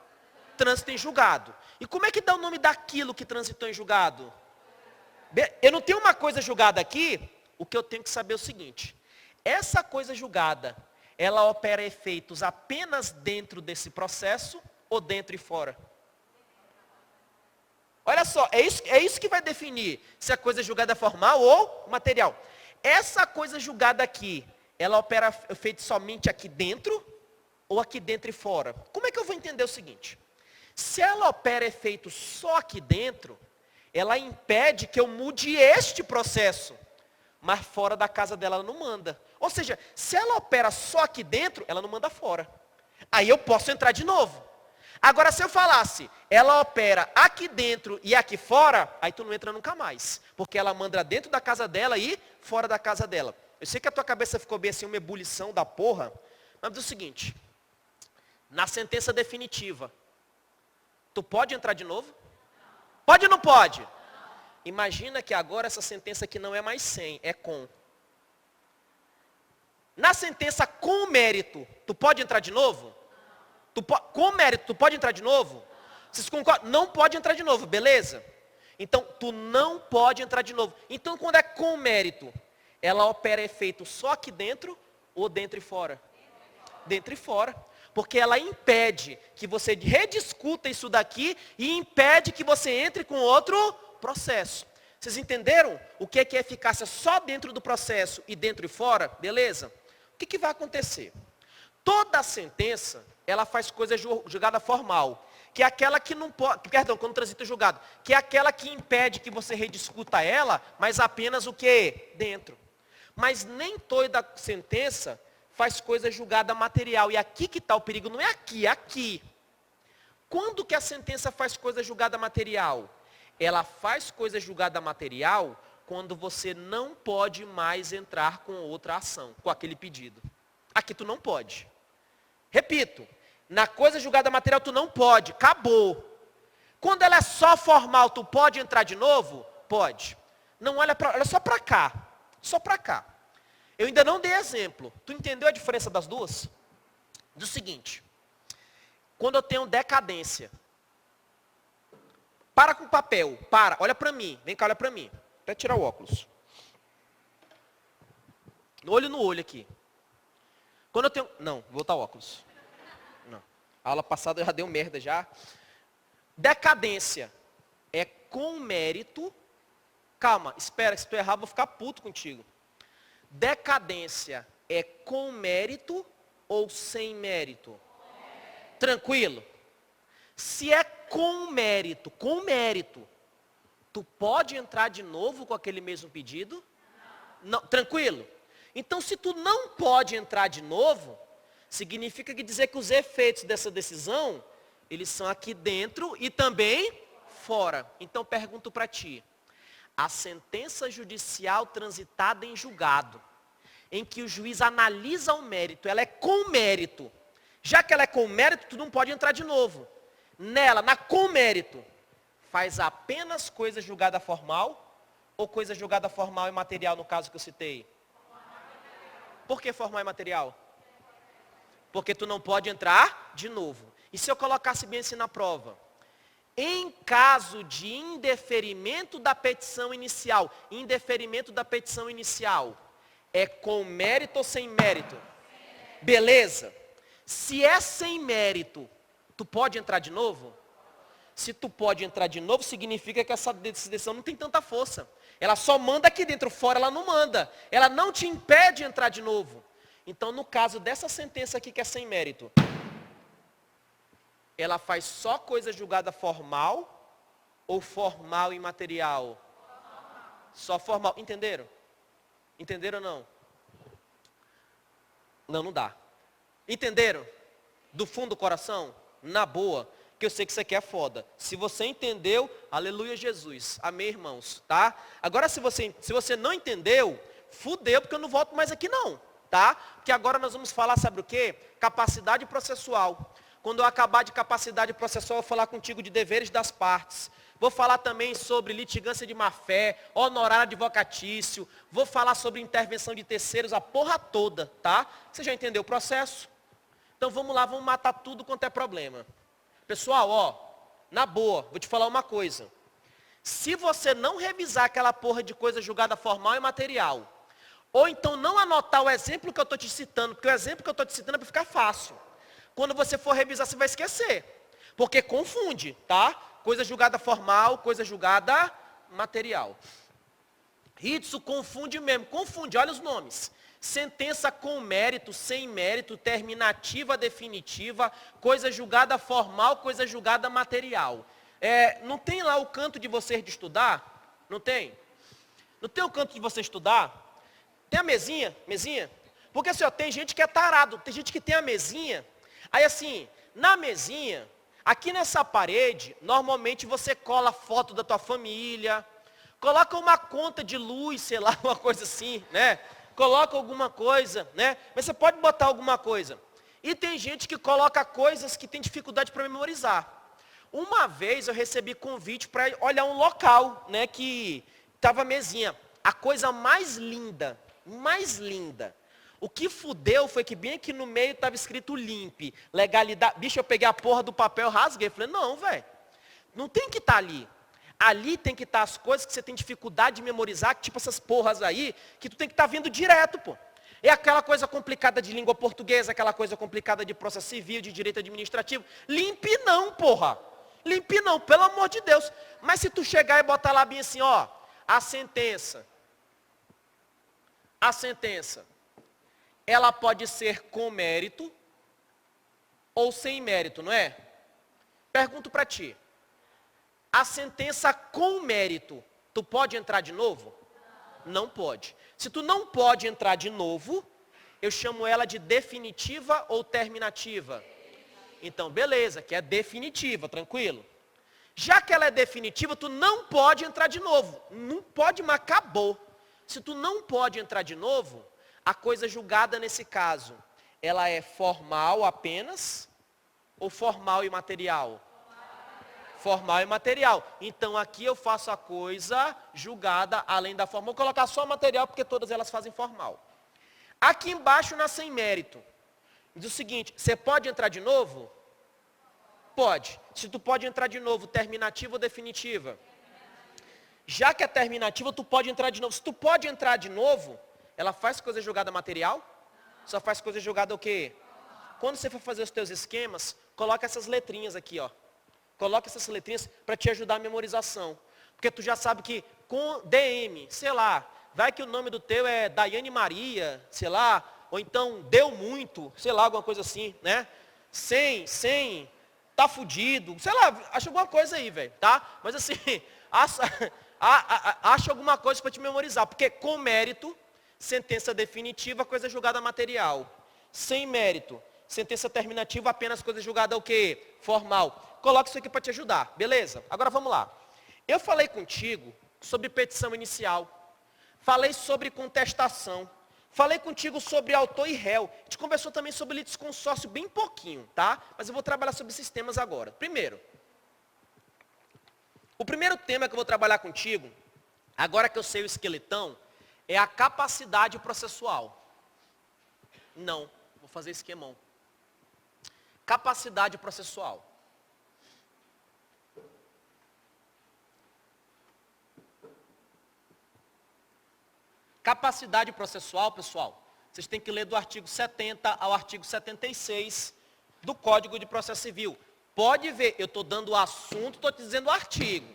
Trânsito em julgado. E como é que dá o nome daquilo que transitou em julgado? Eu não tenho uma coisa julgada aqui, o que eu tenho que saber é o seguinte. Essa coisa julgada, ela opera efeitos apenas dentro desse processo ou dentro e fora? Olha só, é isso que vai definir se a coisa julgada é formal ou material. Essa coisa julgada aqui, ela opera efeitos somente aqui dentro ou aqui dentro e fora? Como é que eu vou entender o seguinte? Se ela opera efeitos só aqui dentro, ela impede que eu mude este processo. Mas fora da casa dela ela não manda. Ou seja, se ela opera só aqui dentro, ela não manda fora. Aí eu posso entrar de novo. Agora se eu falasse, ela opera aqui dentro e aqui fora, aí tu não entra nunca mais. Porque ela manda dentro da casa dela e fora da casa dela. Eu sei que a tua cabeça ficou bem assim, uma ebulição da porra. Mas é o seguinte, na sentença definitiva, tu pode entrar de novo? Pode ou não pode? Imagina que agora essa sentença aqui não é mais sem, é com. Na sentença com mérito, tu pode entrar de novo? Com mérito, tu pode entrar de novo? Vocês concordam? Não pode entrar de novo, beleza? Então, tu não pode entrar de novo. Então, quando é com mérito, ela opera efeito só aqui dentro ou dentro e fora? Dentro e fora. Porque ela impede que você rediscuta isso daqui e impede que você entre com outro processo. Vocês entenderam o que é eficácia só dentro do processo e dentro e fora? Beleza? O que vai acontecer? Toda sentença, ela faz coisa julgada formal, que é aquela que não pode, perdão, quando transita julgado, que é aquela que impede que você rediscuta ela, mas apenas o que? Dentro. Mas nem toda sentença faz coisa julgada material. E aqui que está o perigo, não é aqui, é aqui. Quando que a sentença faz coisa julgada material? Ela faz coisa julgada material quando você não pode mais entrar com outra ação, com aquele pedido. Aqui tu não pode. Repito, na coisa julgada material tu não pode, acabou. Quando ela é só formal, tu pode entrar de novo? Pode. Não olha só para cá, só para cá. Eu ainda não dei exemplo. Tu entendeu a diferença das duas? Do seguinte, quando eu tenho decadência, para com o papel, olha para mim, vem cá, olha para mim. Até tirar o óculos. Olho no olho aqui. Quando eu tenho, não, vou botar o óculos. Não, a aula passada eu já deu merda já. Decadência é com mérito. Calma, espera, se tu errar eu vou ficar puto contigo. Decadência é com mérito ou sem mérito? Tranquilo? Se é com mérito, tu pode entrar de novo com aquele mesmo pedido? Não. Tranquilo? Então, se tu não pode entrar de novo, significa que dizer que os efeitos dessa decisão, eles são aqui dentro e também fora. Então, pergunto para ti. A sentença judicial transitada em julgado, em que o juiz analisa o mérito, ela é com mérito. Já que ela é com mérito, tu não pode entrar de novo. Nela, na com mérito, faz apenas coisa julgada formal ou coisa julgada formal e material no caso que eu citei? Por que formal e material? Porque tu não pode entrar de novo. E se eu colocasse bem assim na prova? Em caso de indeferimento da petição inicial, é com mérito ou sem mérito? Beleza. Se é sem mérito, tu pode entrar de novo? Se tu pode entrar de novo, significa que essa decisão não tem tanta força. Ela só manda aqui dentro, fora ela não manda. Ela não te impede de entrar de novo. Então, no caso dessa sentença aqui que é sem mérito, ela faz só coisa julgada formal ou formal e material? Só formal. Entenderam? Entenderam ou não? Não, não dá. Entenderam? Do fundo do coração? Na boa. Que eu sei que isso aqui é foda. Se você entendeu, aleluia Jesus. Amém, irmãos. Tá? Agora, se você não entendeu, fudeu, porque eu não volto mais aqui não. Tá? Porque agora nós vamos falar, sabe o quê? Capacidade processual. Quando eu acabar de capacidade processual, eu vou falar contigo de deveres das partes. Vou falar também sobre litigância de má-fé, honorário advocatício. Vou falar sobre intervenção de terceiros, a porra toda, tá? Você já entendeu o processo? Então vamos lá, vamos matar tudo quanto é problema. Pessoal, ó, na boa, vou te falar uma coisa. Se você não revisar aquela porra de coisa julgada formal e material, ou então não anotar o exemplo que eu estou te citando, porque o exemplo que eu estou te citando é para ficar fácil. Quando você for revisar, você vai esquecer. Porque confunde, tá? Coisa julgada formal, coisa julgada material. Ritsu confunde mesmo, confunde, olha os nomes. Sentença com mérito, sem mérito, terminativa, definitiva, coisa julgada formal, coisa julgada material. Não tem lá o canto de vocês de estudar? Não tem? Não tem o canto de você estudar? Tem a mesinha? Mesinha? Porque assim, ó, tem gente que é tarado, tem gente que tem a mesinha. Aí assim, na mesinha, aqui nessa parede, normalmente você cola foto da tua família, coloca uma conta de luz, sei lá, uma coisa assim, né? Coloca alguma coisa, né? Mas você pode botar alguma coisa. E tem gente que coloca coisas que tem dificuldade para memorizar. Uma vez eu recebi convite para olhar um local, né, que estava mesinha. A coisa mais linda. O que fudeu foi que bem aqui no meio estava escrito limpe, legalidade. Bicho, eu peguei a porra do papel, rasguei. Falei, não, velho, não tem que estar ali. Ali tem que estar as coisas que você tem dificuldade de memorizar, tipo essas porras aí, que tu tem que estar vendo direto, pô. É aquela coisa complicada de língua portuguesa, aquela coisa complicada de processo civil, de direito administrativo. Limpe não, porra. Limpe não, pelo amor de Deus. Mas se tu chegar e botar lá bem assim, ó, a sentença, ela pode ser com mérito ou sem mérito, não é? Pergunto para ti. A sentença com mérito, tu pode entrar de novo? Não pode. Se tu não pode entrar de novo, eu chamo ela de definitiva ou terminativa? Então, beleza, que é definitiva, tranquilo? Já que ela é definitiva, tu não pode entrar de novo. Não pode, mas acabou. Se tu não pode entrar de novo, a coisa julgada nesse caso, ela é formal apenas ou formal e material? Formal e material. Então aqui eu faço a coisa julgada além da forma. Vou colocar só material porque todas elas fazem formal. Aqui embaixo na sem mérito. Diz o seguinte, você pode entrar de novo? Pode. Se tu pode entrar de novo, terminativa ou definitiva? Já que é terminativa, tu pode entrar de novo. Se tu pode entrar de novo, ela faz coisa julgada material? Só faz coisa julgada o quê? Quando você for fazer os teus esquemas, coloca essas letrinhas aqui, ó. Coloca essas letrinhas para te ajudar a memorização. Porque tu já sabe que com DM, sei lá, vai que o nome do teu é Daiane Maria, sei lá, ou então deu muito, sei lá, alguma coisa assim, né? Sem, tá fudido, sei lá, acha alguma coisa aí, velho, tá? Mas assim, acha alguma coisa para te memorizar. Porque com mérito, sentença definitiva, coisa julgada material. Sem mérito, sentença terminativa, apenas coisa julgada o quê? Formal. Coloca isso aqui para te ajudar, beleza? Agora vamos lá. Eu falei contigo sobre petição inicial. Falei sobre contestação. Falei contigo sobre autor e réu. A gente conversou também sobre litisconsórcio bem pouquinho, tá? Mas eu vou trabalhar sobre esses temas agora. Primeiro, o primeiro tema que eu vou trabalhar contigo, agora que eu sei o esqueletão, é a capacidade processual. Não, vou fazer esquemão. Capacidade processual. Capacidade processual, pessoal, vocês têm que ler do artigo 70 ao artigo 76 do Código de Processo Civil. Pode ver, eu estou dando o assunto, estou te dizendo o artigo.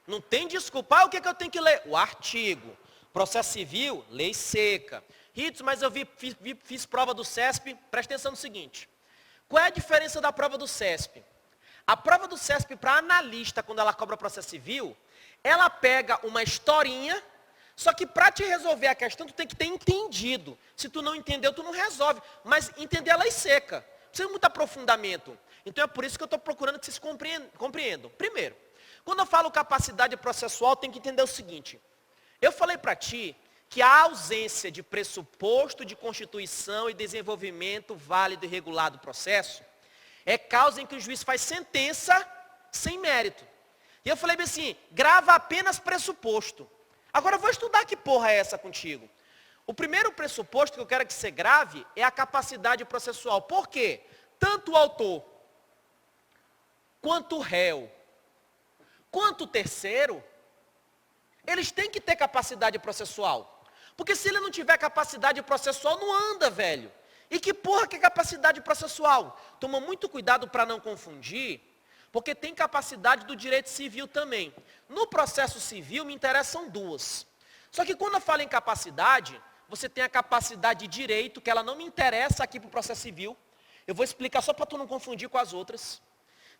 Não tem desculpa, o que eu tenho que ler? O artigo. Processo Civil, lei seca. Ritos, mas eu fiz prova do CESP, presta atenção no seguinte. Qual é a diferença da prova do CESP? A prova do CESP para analista, quando ela cobra processo civil, ela pega uma historinha. Só que para te resolver a questão, tu tem que ter entendido. Se tu não entendeu, tu não resolve. Mas entender a lei seca. Precisa de muito aprofundamento. Então é por isso que eu estou procurando que vocês compreendam. Primeiro, quando eu falo capacidade processual, tem que entender o seguinte. Eu falei para ti que a ausência de pressuposto de constituição e desenvolvimento válido e regular do processo é causa em que o juiz faz sentença sem mérito. E eu falei bem assim, grava apenas pressuposto. Agora eu vou estudar que porra é essa contigo. O primeiro pressuposto que eu quero que você grave é a capacidade processual. Por quê? Tanto o autor, quanto o réu, quanto o terceiro, eles têm que ter capacidade processual. Porque se ele não tiver capacidade processual, não anda, velho. E que porra que é capacidade processual? Toma muito cuidado para não confundir. Porque tem capacidade do direito civil também. No processo civil me interessam duas. Só que quando eu falo em capacidade, você tem a capacidade de direito, que ela não me interessa aqui para o processo civil. Eu vou explicar só para tu não confundir com as outras.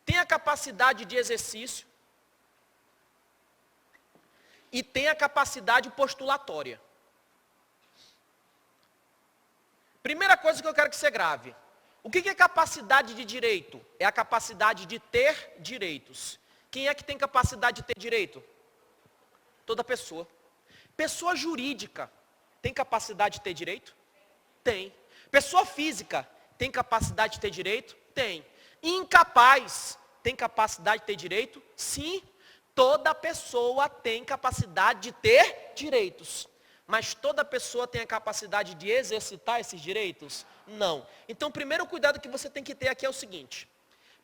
Tem a capacidade de exercício. E tem a capacidade postulatória. Primeira coisa que eu quero que você grave. O que é capacidade de direito? É a capacidade de ter direitos. Quem é que tem capacidade de ter direito? Toda pessoa. Pessoa jurídica tem capacidade de ter direito? Tem. Pessoa física tem capacidade de ter direito? Tem. Incapaz tem capacidade de ter direito? Sim. Toda pessoa tem capacidade de ter direitos. Mas toda pessoa tem a capacidade de exercitar esses direitos? Não. Então, o primeiro cuidado que você tem que ter aqui é o seguinte.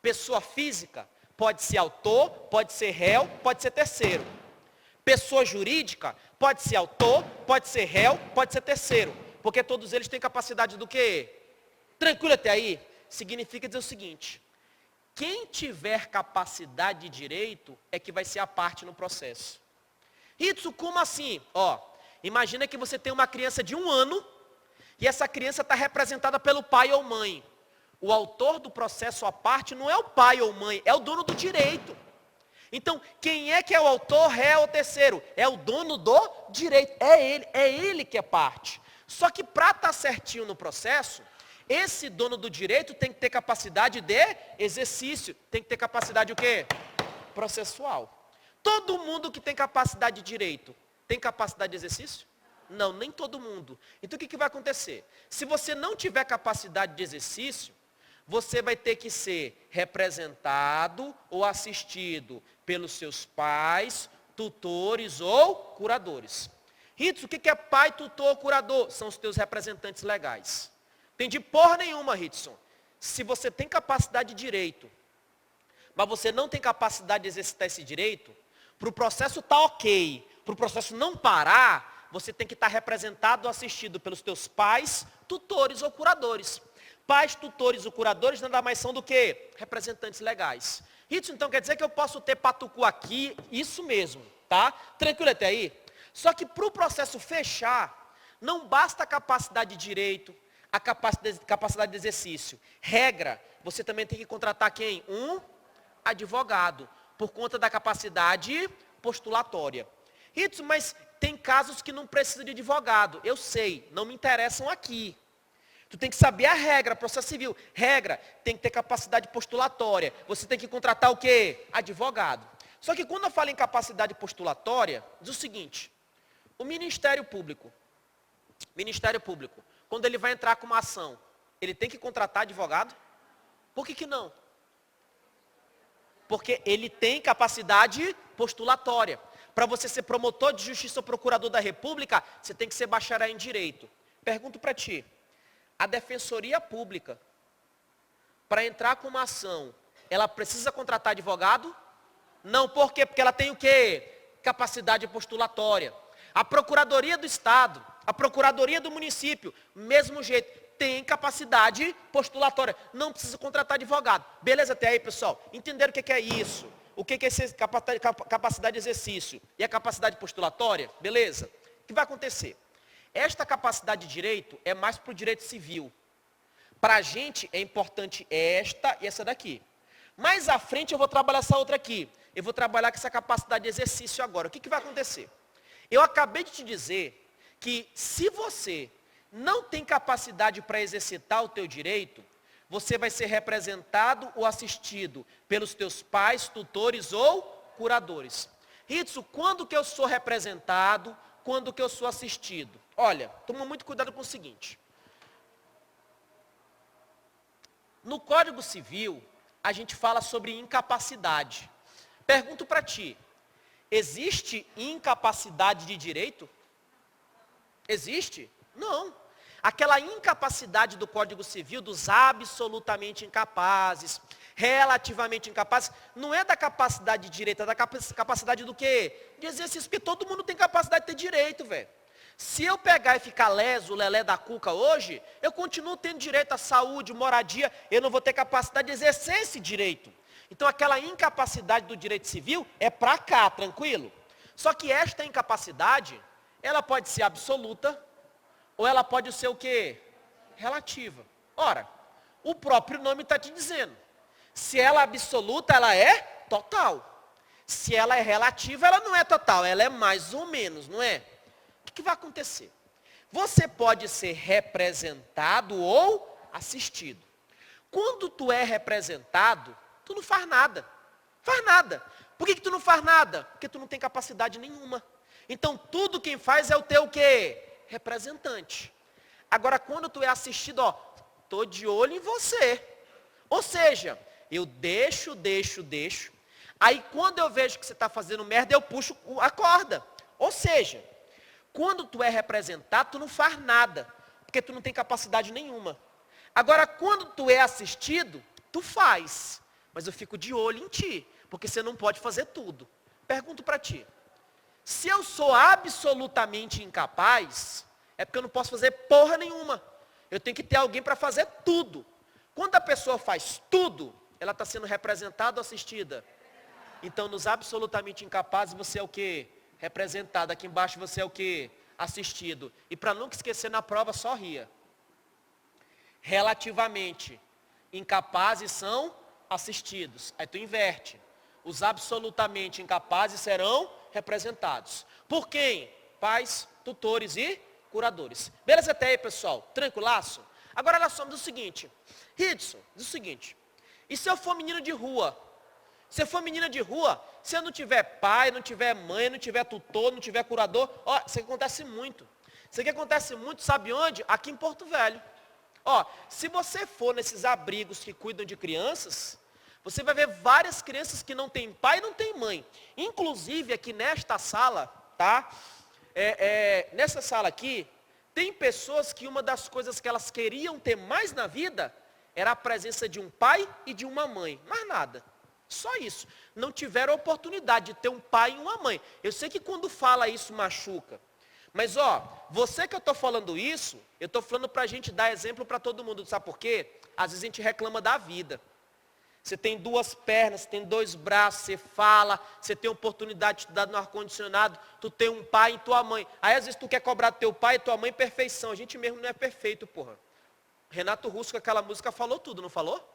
Pessoa física Pode ser autor, pode ser réu, pode ser terceiro. Pessoa jurídica, pode ser autor, pode ser réu, pode ser terceiro. Porque todos eles têm capacidade do quê? Tranquilo até aí? Significa dizer o seguinte: quem tiver capacidade de direito é que vai ser a parte no processo. Isso como assim? Imagina que você tem uma criança de 1 ano e essa criança está representada pelo pai ou mãe. O autor do processo à parte não é o pai ou mãe, é o dono do direito. Então, quem é que é o autor, réu ou terceiro? É o dono do direito, é ele que é parte. Só que para estar certinho no processo, esse dono do direito tem que ter capacidade de exercício, tem que ter capacidade o quê? Processual. Todo mundo que tem capacidade de direito, tem capacidade de exercício? Não, nem todo mundo. Então o que vai acontecer? Se você não tiver capacidade de exercício, você vai ter que ser representado ou assistido pelos seus pais, tutores ou curadores. Ritz, o que é pai, tutor ou curador? São os teus representantes legais. Entendi porra nenhuma, Ritson. Se você tem capacidade de direito, mas você não tem capacidade de exercitar esse direito, para o processo estar ok, para o processo não parar, você tem que estar representado ou assistido pelos teus pais, tutores ou curadores. Pais, tutores ou curadores nada mais são do que representantes legais. Isso então quer dizer que eu posso ter patucu aqui, isso mesmo, tá? Tranquilo até aí? Só que para o processo fechar, não basta a capacidade de direito, a capacidade de exercício. Regra, você também tem que contratar quem? Um advogado, por conta da capacidade postulatória. Isso, mas tem casos que não precisa de advogado. Eu sei, não me interessam aqui. Tu tem que saber a regra, processo civil. Regra, tem que ter capacidade postulatória. Você tem que contratar o quê? Advogado. Só que quando eu falo em capacidade postulatória, diz o seguinte: o Ministério Público, quando ele vai entrar com uma ação, ele tem que contratar advogado? Por que não? Porque ele tem capacidade postulatória. Para você ser promotor de justiça ou procurador da República, você tem que ser bacharel em direito. Pergunto para ti: a Defensoria Pública, para entrar com uma ação, ela precisa contratar advogado? Não, por quê? Porque ela tem o quê? Capacidade postulatória. A Procuradoria do Estado, a Procuradoria do Município, mesmo jeito, tem capacidade postulatória. Não precisa contratar advogado. Beleza até aí, pessoal? Entenderam o que é isso? O que é essa capacidade de exercício? E a capacidade postulatória? Beleza? O que vai acontecer? Esta capacidade de direito é mais para o direito civil. Para a gente é importante esta e essa daqui. Mais à frente eu vou trabalhar essa outra aqui. Eu vou trabalhar com essa capacidade de exercício agora. O que vai acontecer? Eu acabei de te dizer que se você não tem capacidade para exercitar o teu direito, você vai ser representado ou assistido pelos teus pais, tutores ou curadores. Ritsu, quando que eu sou representado? Quando que eu sou assistido? Olha, toma muito cuidado com o seguinte. No Código Civil, a gente fala sobre incapacidade. Pergunto para ti, existe incapacidade de direito? Existe? Não. Aquela incapacidade do Código Civil dos absolutamente incapazes, relativamente incapazes, não é da capacidade de direito, é da capacidade do quê? De exercício, porque todo mundo tem capacidade de ter direito, velho. Se eu pegar e ficar leso, lelé da cuca hoje, eu continuo tendo direito à saúde, moradia, eu não vou ter capacidade de exercer esse direito. Então aquela incapacidade do direito civil é para cá, tranquilo? Só que esta incapacidade, ela pode ser absoluta, ou ela pode ser o quê? Relativa. Ora, o próprio nome está te dizendo. Se ela é absoluta, ela é total. Se ela é relativa, ela não é total, ela é mais ou menos, não é? O que vai acontecer? Você pode ser representado ou assistido. Quando tu é representado, tu não faz nada. Faz nada. Por que tu não faz nada? Porque tu não tem capacidade nenhuma. Então tudo quem faz é o teu quê? Representante. Agora quando tu é assistido, tô de olho em você. Ou seja, eu deixo. Aí quando eu vejo que você está fazendo merda, eu puxo a corda. Ou seja, quando tu é representado, tu não faz nada. Porque tu não tem capacidade nenhuma. Agora quando tu é assistido, tu faz. mas eu fico de olho em ti, porque você não pode fazer tudo. Pergunto para ti, se eu sou absolutamente incapaz, é porque eu não posso fazer porra nenhuma. Eu tenho que ter alguém para fazer tudo. Quando a pessoa faz tudo, ela está sendo representada ou assistida? Então, nos absolutamente incapazes, você é o quê? Representado. Aqui embaixo você é o quê? Assistido. E para nunca esquecer na prova, só ria. Relativamente incapazes são assistidos. Aí tu inverte. Os absolutamente incapazes serão representados. Por quem? Pais, tutores e curadores. Beleza até aí, pessoal? Tranquilaço? Agora nós somos o seguinte. Hidson, diz o seguinte. E se eu for menino de rua? Se eu for menina de rua, se eu não tiver pai, não tiver mãe, não tiver tutor, não tiver curador, ó, isso aqui acontece muito. Isso aqui acontece muito, sabe onde? Aqui em Porto Velho. Ó, se você for nesses abrigos que cuidam de crianças, você vai ver várias crianças que não têm pai e não têm mãe. Inclusive aqui nesta sala, tá? Nessa sala aqui, tem pessoas que uma das coisas que elas queriam ter mais na vida era a presença de um pai e de uma mãe. Mais nada. Só isso. Não tiveram a oportunidade de ter um pai e uma mãe. Eu sei que quando fala isso machuca. Mas ó, você que eu estou falando isso, eu estou falando para a gente dar exemplo para todo mundo. Sabe por quê? Às vezes a gente reclama da vida. Você tem duas pernas, você tem dois braços, você fala, você tem oportunidade de estudar no ar-condicionado, tu tem um pai e tua mãe. Aí às vezes tu quer cobrar do teu pai e tua mãe perfeição. A gente mesmo não é perfeito, porra. Renato Russo com aquela música falou tudo, não falou?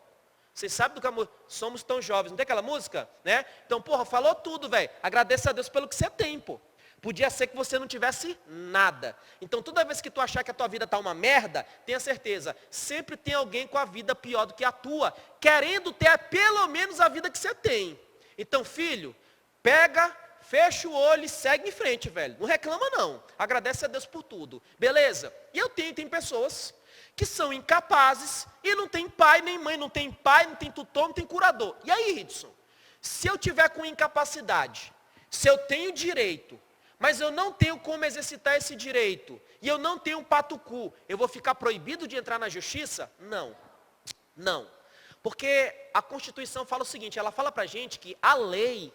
Vocês sabem do que somos tão jovens, não tem aquela música? Né? Então, porra, falou tudo, velho. Agradeça a Deus pelo que você tem, pô. Podia ser que você não tivesse nada. Então, toda vez que tu achar que a tua vida está uma merda, tenha certeza, sempre tem alguém com a vida pior do que a tua, querendo ter pelo menos a vida que você tem. Então, filho, pega, fecha o olho e segue em frente, velho. Não reclama não. Agradece a Deus por tudo. Beleza? E tem pessoas que são incapazes e não tem pai nem mãe, não tem pai, não tem tutor, não tem curador. E aí, Hidson, se eu tiver com incapacidade, se eu tenho direito, mas eu não tenho como exercitar esse direito, e eu não tenho um patucu, eu vou ficar proibido de entrar na justiça? Não. Não. Porque a Constituição fala o seguinte, ela fala pra gente que a lei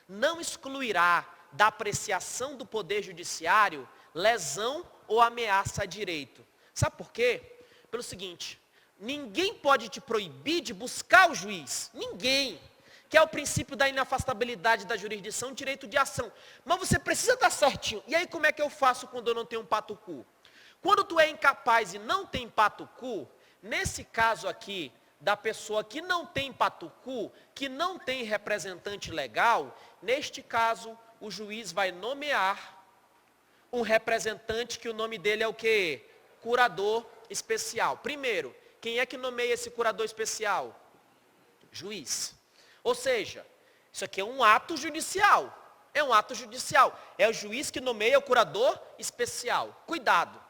não excluirá da apreciação do Poder Judiciário lesão ou ameaça a direito. Sabe por quê? Pelo seguinte, ninguém pode te proibir de buscar o juiz. Ninguém. Que é o princípio da inafastabilidade da jurisdição, direito de ação. Mas você precisa estar certinho. E aí como é que eu faço quando eu não tenho um patucu? Quando tu é incapaz e não tem patucu, nesse caso aqui, da pessoa que não tem patucu, que não tem representante legal, neste caso, o juiz vai nomear um representante que o nome dele é o quê? Curador especial. Primeiro, quem é que nomeia esse curador especial? Juiz. Ou seja, isso aqui é um ato judicial. É um ato judicial. É o juiz que nomeia o curador especial. Cuidado.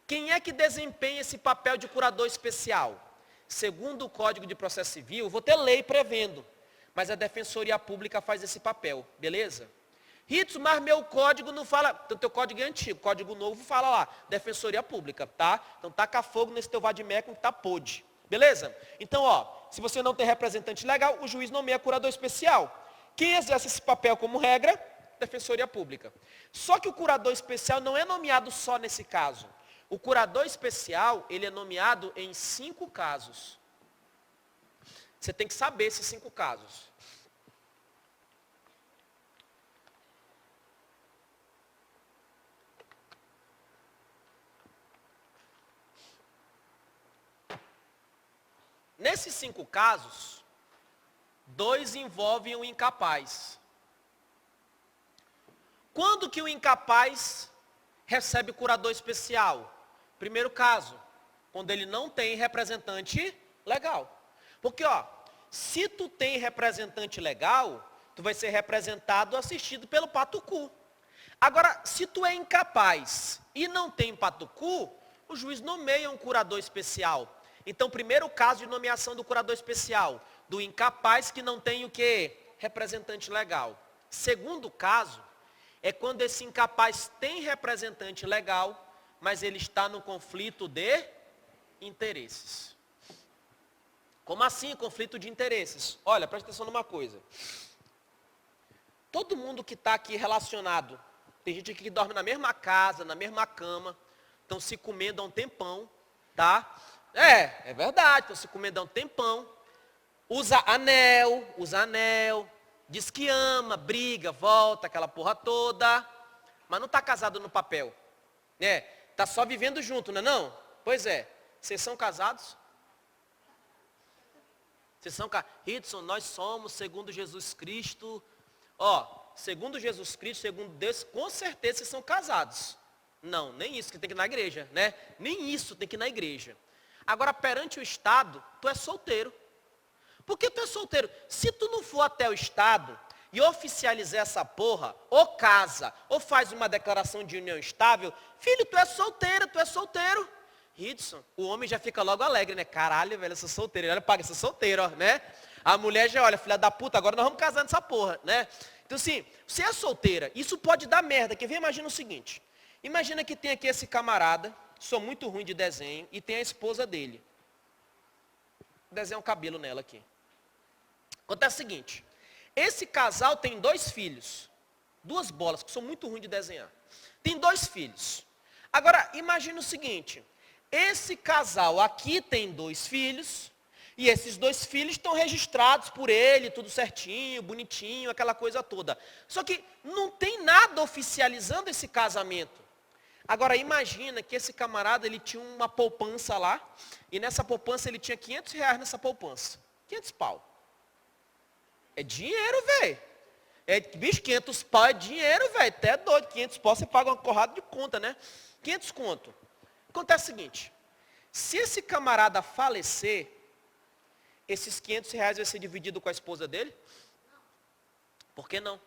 Quem é que desempenha esse papel de curador especial? Segundo o Código de Processo Civil, vou ter lei prevendo, mas a Defensoria Pública faz esse papel, beleza? Ritz, mas meu código não fala, então teu código é antigo, código novo fala lá, Defensoria Pública, tá? Então taca fogo nesse teu vadimeco que tá podre, beleza? Então, ó, se você não tem representante legal, o juiz nomeia curador especial. Quem exerce esse papel como regra? Defensoria Pública. Só que o curador especial não é nomeado só nesse caso. O curador especial, ele é nomeado em 5 casos. Você tem que saber esses 5 casos. Nesses 5 casos, 2 envolvem o incapaz. Quando que o incapaz recebe curador especial? Primeiro caso, quando ele não tem representante legal. Porque, ó, se tu tem representante legal, tu vai ser representado, assistido pelo patucu. Agora, se tu é incapaz e não tem patucu, o juiz nomeia um curador especial. Então, primeiro caso de nomeação do curador especial, do incapaz que não tem o quê? Representante legal. Segundo caso, é quando esse incapaz tem representante legal, mas ele está no conflito de interesses. Como assim conflito de interesses? Olha, presta atenção numa coisa. Todo mundo que está aqui relacionado, tem gente aqui que dorme na mesma casa, na mesma cama, estão se comendo há um tempão, tá? É verdade, estão se comendo há um tempão. Usa anel, diz que ama, briga, volta, aquela porra toda, mas não está casado no papel, né? Está só vivendo junto, não é não? Pois é, vocês são casados? Vocês são casados? Hidson, nós somos, segundo Jesus Cristo, segundo Jesus Cristo, segundo Deus, com certeza vocês são casados. Não, nem isso que tem que ir na igreja, né? Nem isso tem que ir na igreja. Agora, perante o Estado, tu é solteiro. Por que tu é solteiro? Se tu não for até o Estado e oficializar essa porra, ou casa, ou faz uma declaração de união estável, filho, tu é solteiro. Hidson, o homem já fica logo alegre, né? Caralho, velho, eu sou solteiro. Olha, paga, eu sou solteiro, ó, né? A mulher já olha, filha da puta, agora nós vamos casar nessa porra, né? Então assim, você é solteira, isso pode dar merda. Quer ver? Imagina o seguinte. Imagina que tem aqui esse camarada, sou muito ruim de desenho, e tem a esposa dele. Desenha um cabelo nela aqui. Acontece o seguinte, esse casal tem 2 filhos, 2 bolas, que sou muito ruim de desenhar. Tem 2 filhos. Agora, imagina o seguinte, esse casal aqui tem 2 filhos, e esses 2 filhos estão registrados por ele, tudo certinho, bonitinho, aquela coisa toda. Só que não tem nada oficializando esse casamento. Agora, imagina que esse camarada, ele tinha uma poupança lá, e nessa poupança ele tinha R$500 nessa poupança. 500 pau. É dinheiro, velho. Bicho, 500 pau é dinheiro, velho. Até doido. 500 pau você paga uma porrada de conta, né? 500 conto. Acontece o seguinte. Se esse camarada falecer, esses R$500 vai ser dividido com a esposa dele? Por que não?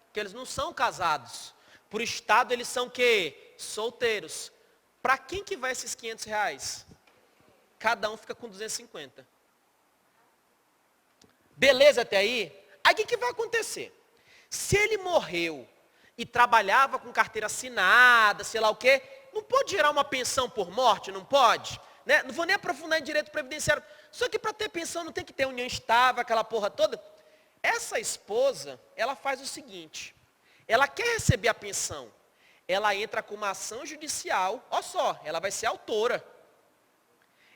Porque eles não são casados. Por Estado, eles são o quê? Solteiros. Para quem que vai esses R$500? Cada um fica com 250. Beleza até aí? Aí o que vai acontecer? Se ele morreu e trabalhava com carteira assinada, sei lá o quê, não pode gerar uma pensão por morte? Não pode? Né? Não vou nem aprofundar em direito previdenciário. Só que para ter pensão não tem que ter união estável, aquela porra toda. Essa esposa, ela faz o seguinte. Ela quer receber a pensão. Ela entra com uma ação judicial. Olha só, ela vai ser autora.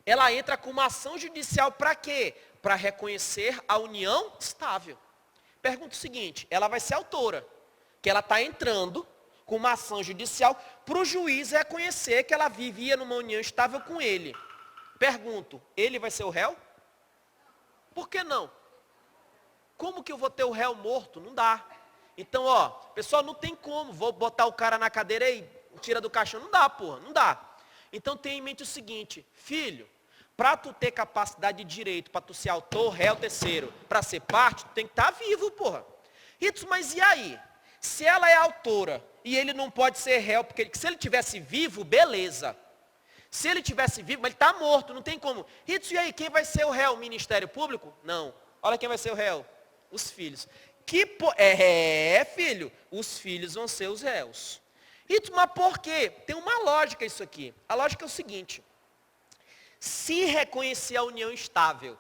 Ela entra com uma ação judicial para quê? Para reconhecer a união estável. Pergunta o seguinte, ela vai ser autora, que ela está entrando com uma ação judicial para o juiz reconhecer que ela vivia numa união estável com ele. Pergunto, ele vai ser o réu? Por que não? Como que eu vou ter o réu morto? Não dá. Então, pessoal, não tem como, vou botar o cara na cadeira e tira do caixão. Não dá, porra, não dá. Então, tenha em mente o seguinte, filho, para tu ter capacidade de direito, para tu ser autor, réu, terceiro, para ser parte, tu tem que estar vivo, porra. Ritos, mas e aí? Se ela é autora e ele não pode ser réu, porque se ele tivesse vivo, beleza. Se ele tivesse vivo, mas ele está morto, não tem como. Ritos, e aí, quem vai ser o réu? O Ministério Público? Não. Olha quem vai ser o réu. Os filhos. Filho, os filhos vão ser os réus. Ritos, mas por quê? Tem uma lógica isso aqui. A lógica é o seguinte. Se reconhecer a união estável,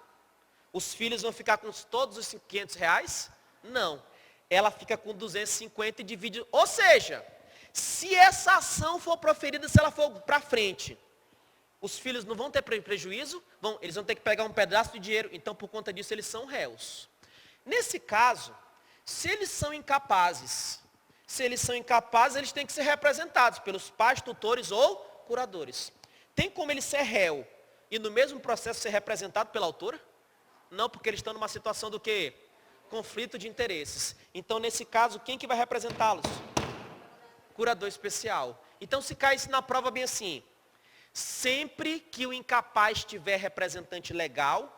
os filhos vão ficar com todos os R$500? Não. Ela fica com 250 e divide. Ou seja, se essa ação for proferida, se ela for para frente, os filhos não vão ter prejuízo? Eles vão ter que pegar um pedaço de dinheiro. Então, por conta disso, eles são réus. Nesse caso, se eles são incapazes, eles têm que ser representados pelos pais, tutores ou curadores. Tem como ele ser réu e no mesmo processo ser representado pela autora? Não, porque eles estão numa situação do quê? Conflito de interesses. Então, nesse caso, quem que vai representá-los? Curador especial. Então, se caísse na prova bem assim, sempre que o incapaz tiver representante legal,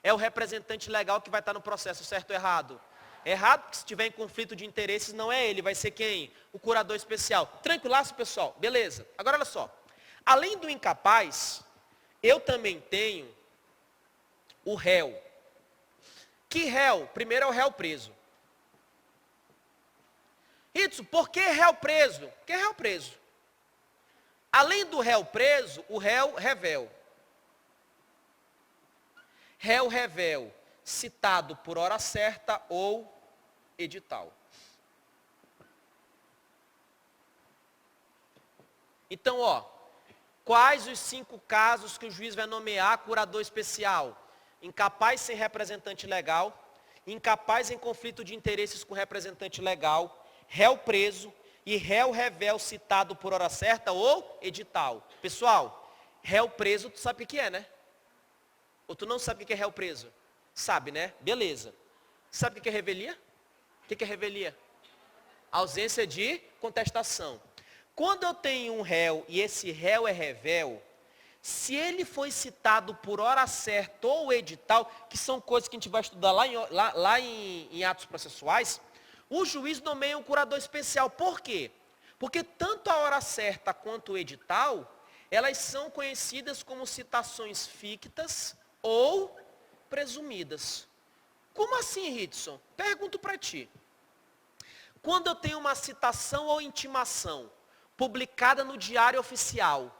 é o representante legal que vai estar no processo, certo ou errado? Errado, porque se tiver em conflito de interesses, não é ele, vai ser quem? O curador especial. Tranquilaço, pessoal? Beleza. Agora, olha só. Além do incapaz, eu também tenho o réu. Que réu? Primeiro é o réu preso. Isso, por que réu preso? Porque é réu preso. Além do réu preso, o réu revel. réu revel, citado por hora certa ou edital. Então, quais os 5 casos que o juiz vai nomear curador especial? Incapaz sem representante legal, incapaz em conflito de interesses com representante legal, réu preso e réu revel citado por hora certa ou edital. Pessoal, réu preso, tu sabe o que é, né? Ou tu não sabe o que é réu preso? Sabe, né? Beleza. Sabe o que é revelia? O que é revelia? Ausência de contestação. Quando eu tenho um réu e esse réu é revel, se ele foi citado por hora certa ou edital, que são coisas que a gente vai estudar lá em atos processuais, o juiz nomeia um curador especial. Por quê? Porque tanto a hora certa quanto o edital, elas são conhecidas como citações fictas ou presumidas. Como assim, Ridson? Pergunto para ti. Quando eu tenho uma citação ou intimação publicada no Diário Oficial,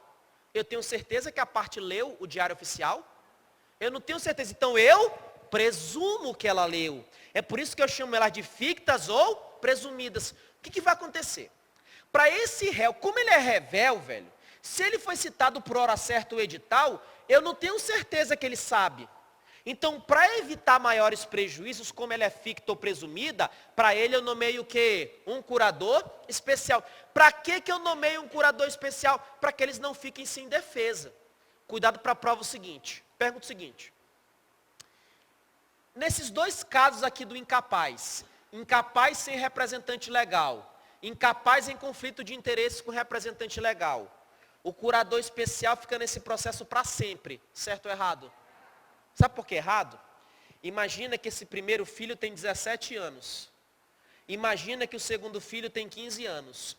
eu tenho certeza que a parte leu o Diário Oficial? Eu não tenho certeza, então eu presumo que ela leu. É por isso que eu chamo elas de fictas ou presumidas. O que vai acontecer? Para esse réu, como ele é revel, velho, se ele foi citado por hora certa ou edital, eu não tenho certeza que ele sabe. Então, para evitar maiores prejuízos, como ela é ficta ou presumida, para ele eu nomeio o quê? Um curador especial. Para que eu nomeio um curador especial? Para que eles não fiquem sem defesa. Cuidado para a prova o seguinte. Pergunta o seguinte. Nesses 2 casos aqui do incapaz, incapaz sem representante legal, incapaz em conflito de interesses com representante legal, o curador especial fica nesse processo para sempre, certo ou errado? Sabe por que é errado? Imagina que esse primeiro filho tem 17 anos. Imagina que o segundo filho tem 15 anos.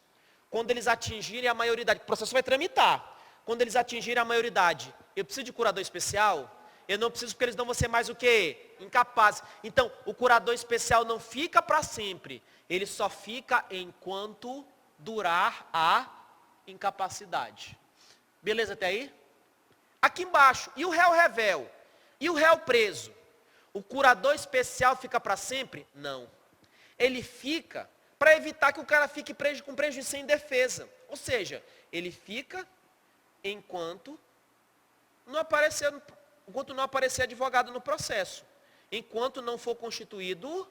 Quando eles atingirem a maioridade, o processo vai tramitar. Quando eles atingirem a maioridade, eu preciso de curador especial? Eu não preciso porque eles não vão ser mais o quê? Incapazes. Então, o curador especial não fica para sempre. Ele só fica enquanto durar a incapacidade. Beleza até aí? Aqui embaixo, e o réu revel? E o réu preso? O curador especial fica para sempre? Não. Ele fica para evitar que o cara fique com prejuízo sem defesa. Ou seja, ele fica enquanto não aparecer advogado no processo. Enquanto não for constituído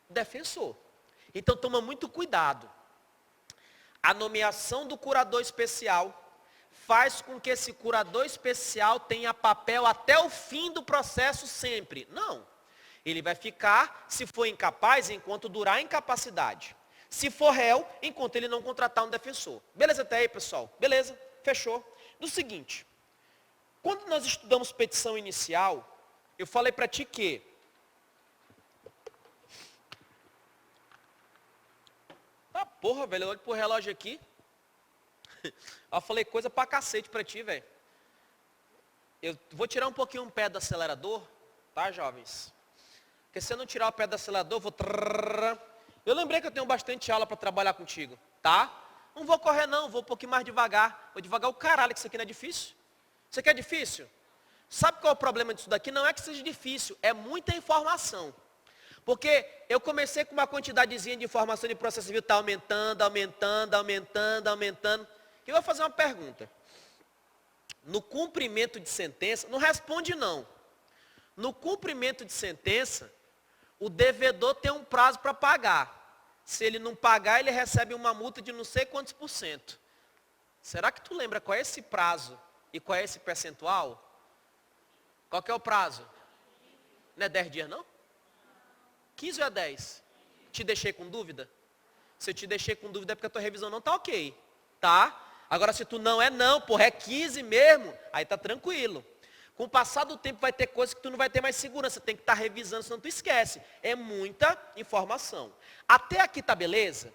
defensor. Então toma muito cuidado. A nomeação do curador especial faz com que esse curador especial tenha papel até o fim do processo sempre. Não. Ele vai ficar, se for incapaz, enquanto durar a incapacidade. Se for réu, enquanto ele não contratar um defensor. Beleza até aí, pessoal? Beleza? Fechou? No seguinte, quando nós estudamos petição inicial, eu falei para ti que porra, velho, eu olho pro relógio aqui. Eu falei coisa pra cacete pra ti, velho. Eu vou tirar um pouquinho o pé do acelerador, tá, jovens? Porque se eu não tirar o pé do acelerador, eu vou... Eu lembrei que eu tenho bastante aula para trabalhar contigo, tá? Não vou correr não, vou um pouquinho mais devagar. Vou devagar o caralho, que isso aqui não é difícil. Isso aqui é difícil? Sabe qual é o problema disso daqui? Não é que seja difícil, é muita informação. Porque eu comecei com uma quantidadezinha de informação de processo civil, está aumentando. E eu vou fazer uma pergunta. No cumprimento de sentença, não responde não. No cumprimento de sentença, o devedor tem um prazo para pagar. Se ele não pagar, ele recebe uma multa de não sei quantos %. Será que tu lembra qual é esse prazo e qual é esse percentual? Qual que é o prazo? Não é 10 dias não? 15 ou é 10? Te deixei com dúvida? Se eu te deixei com dúvida é porque a tua revisão não está ok. Tá? Agora se tu não é não, porra, é 15 mesmo, aí tá tranquilo. Com o passar do tempo vai ter coisas que tu não vai ter mais segurança, tem que estar revisando, senão tu esquece. É muita informação. Até aqui tá beleza?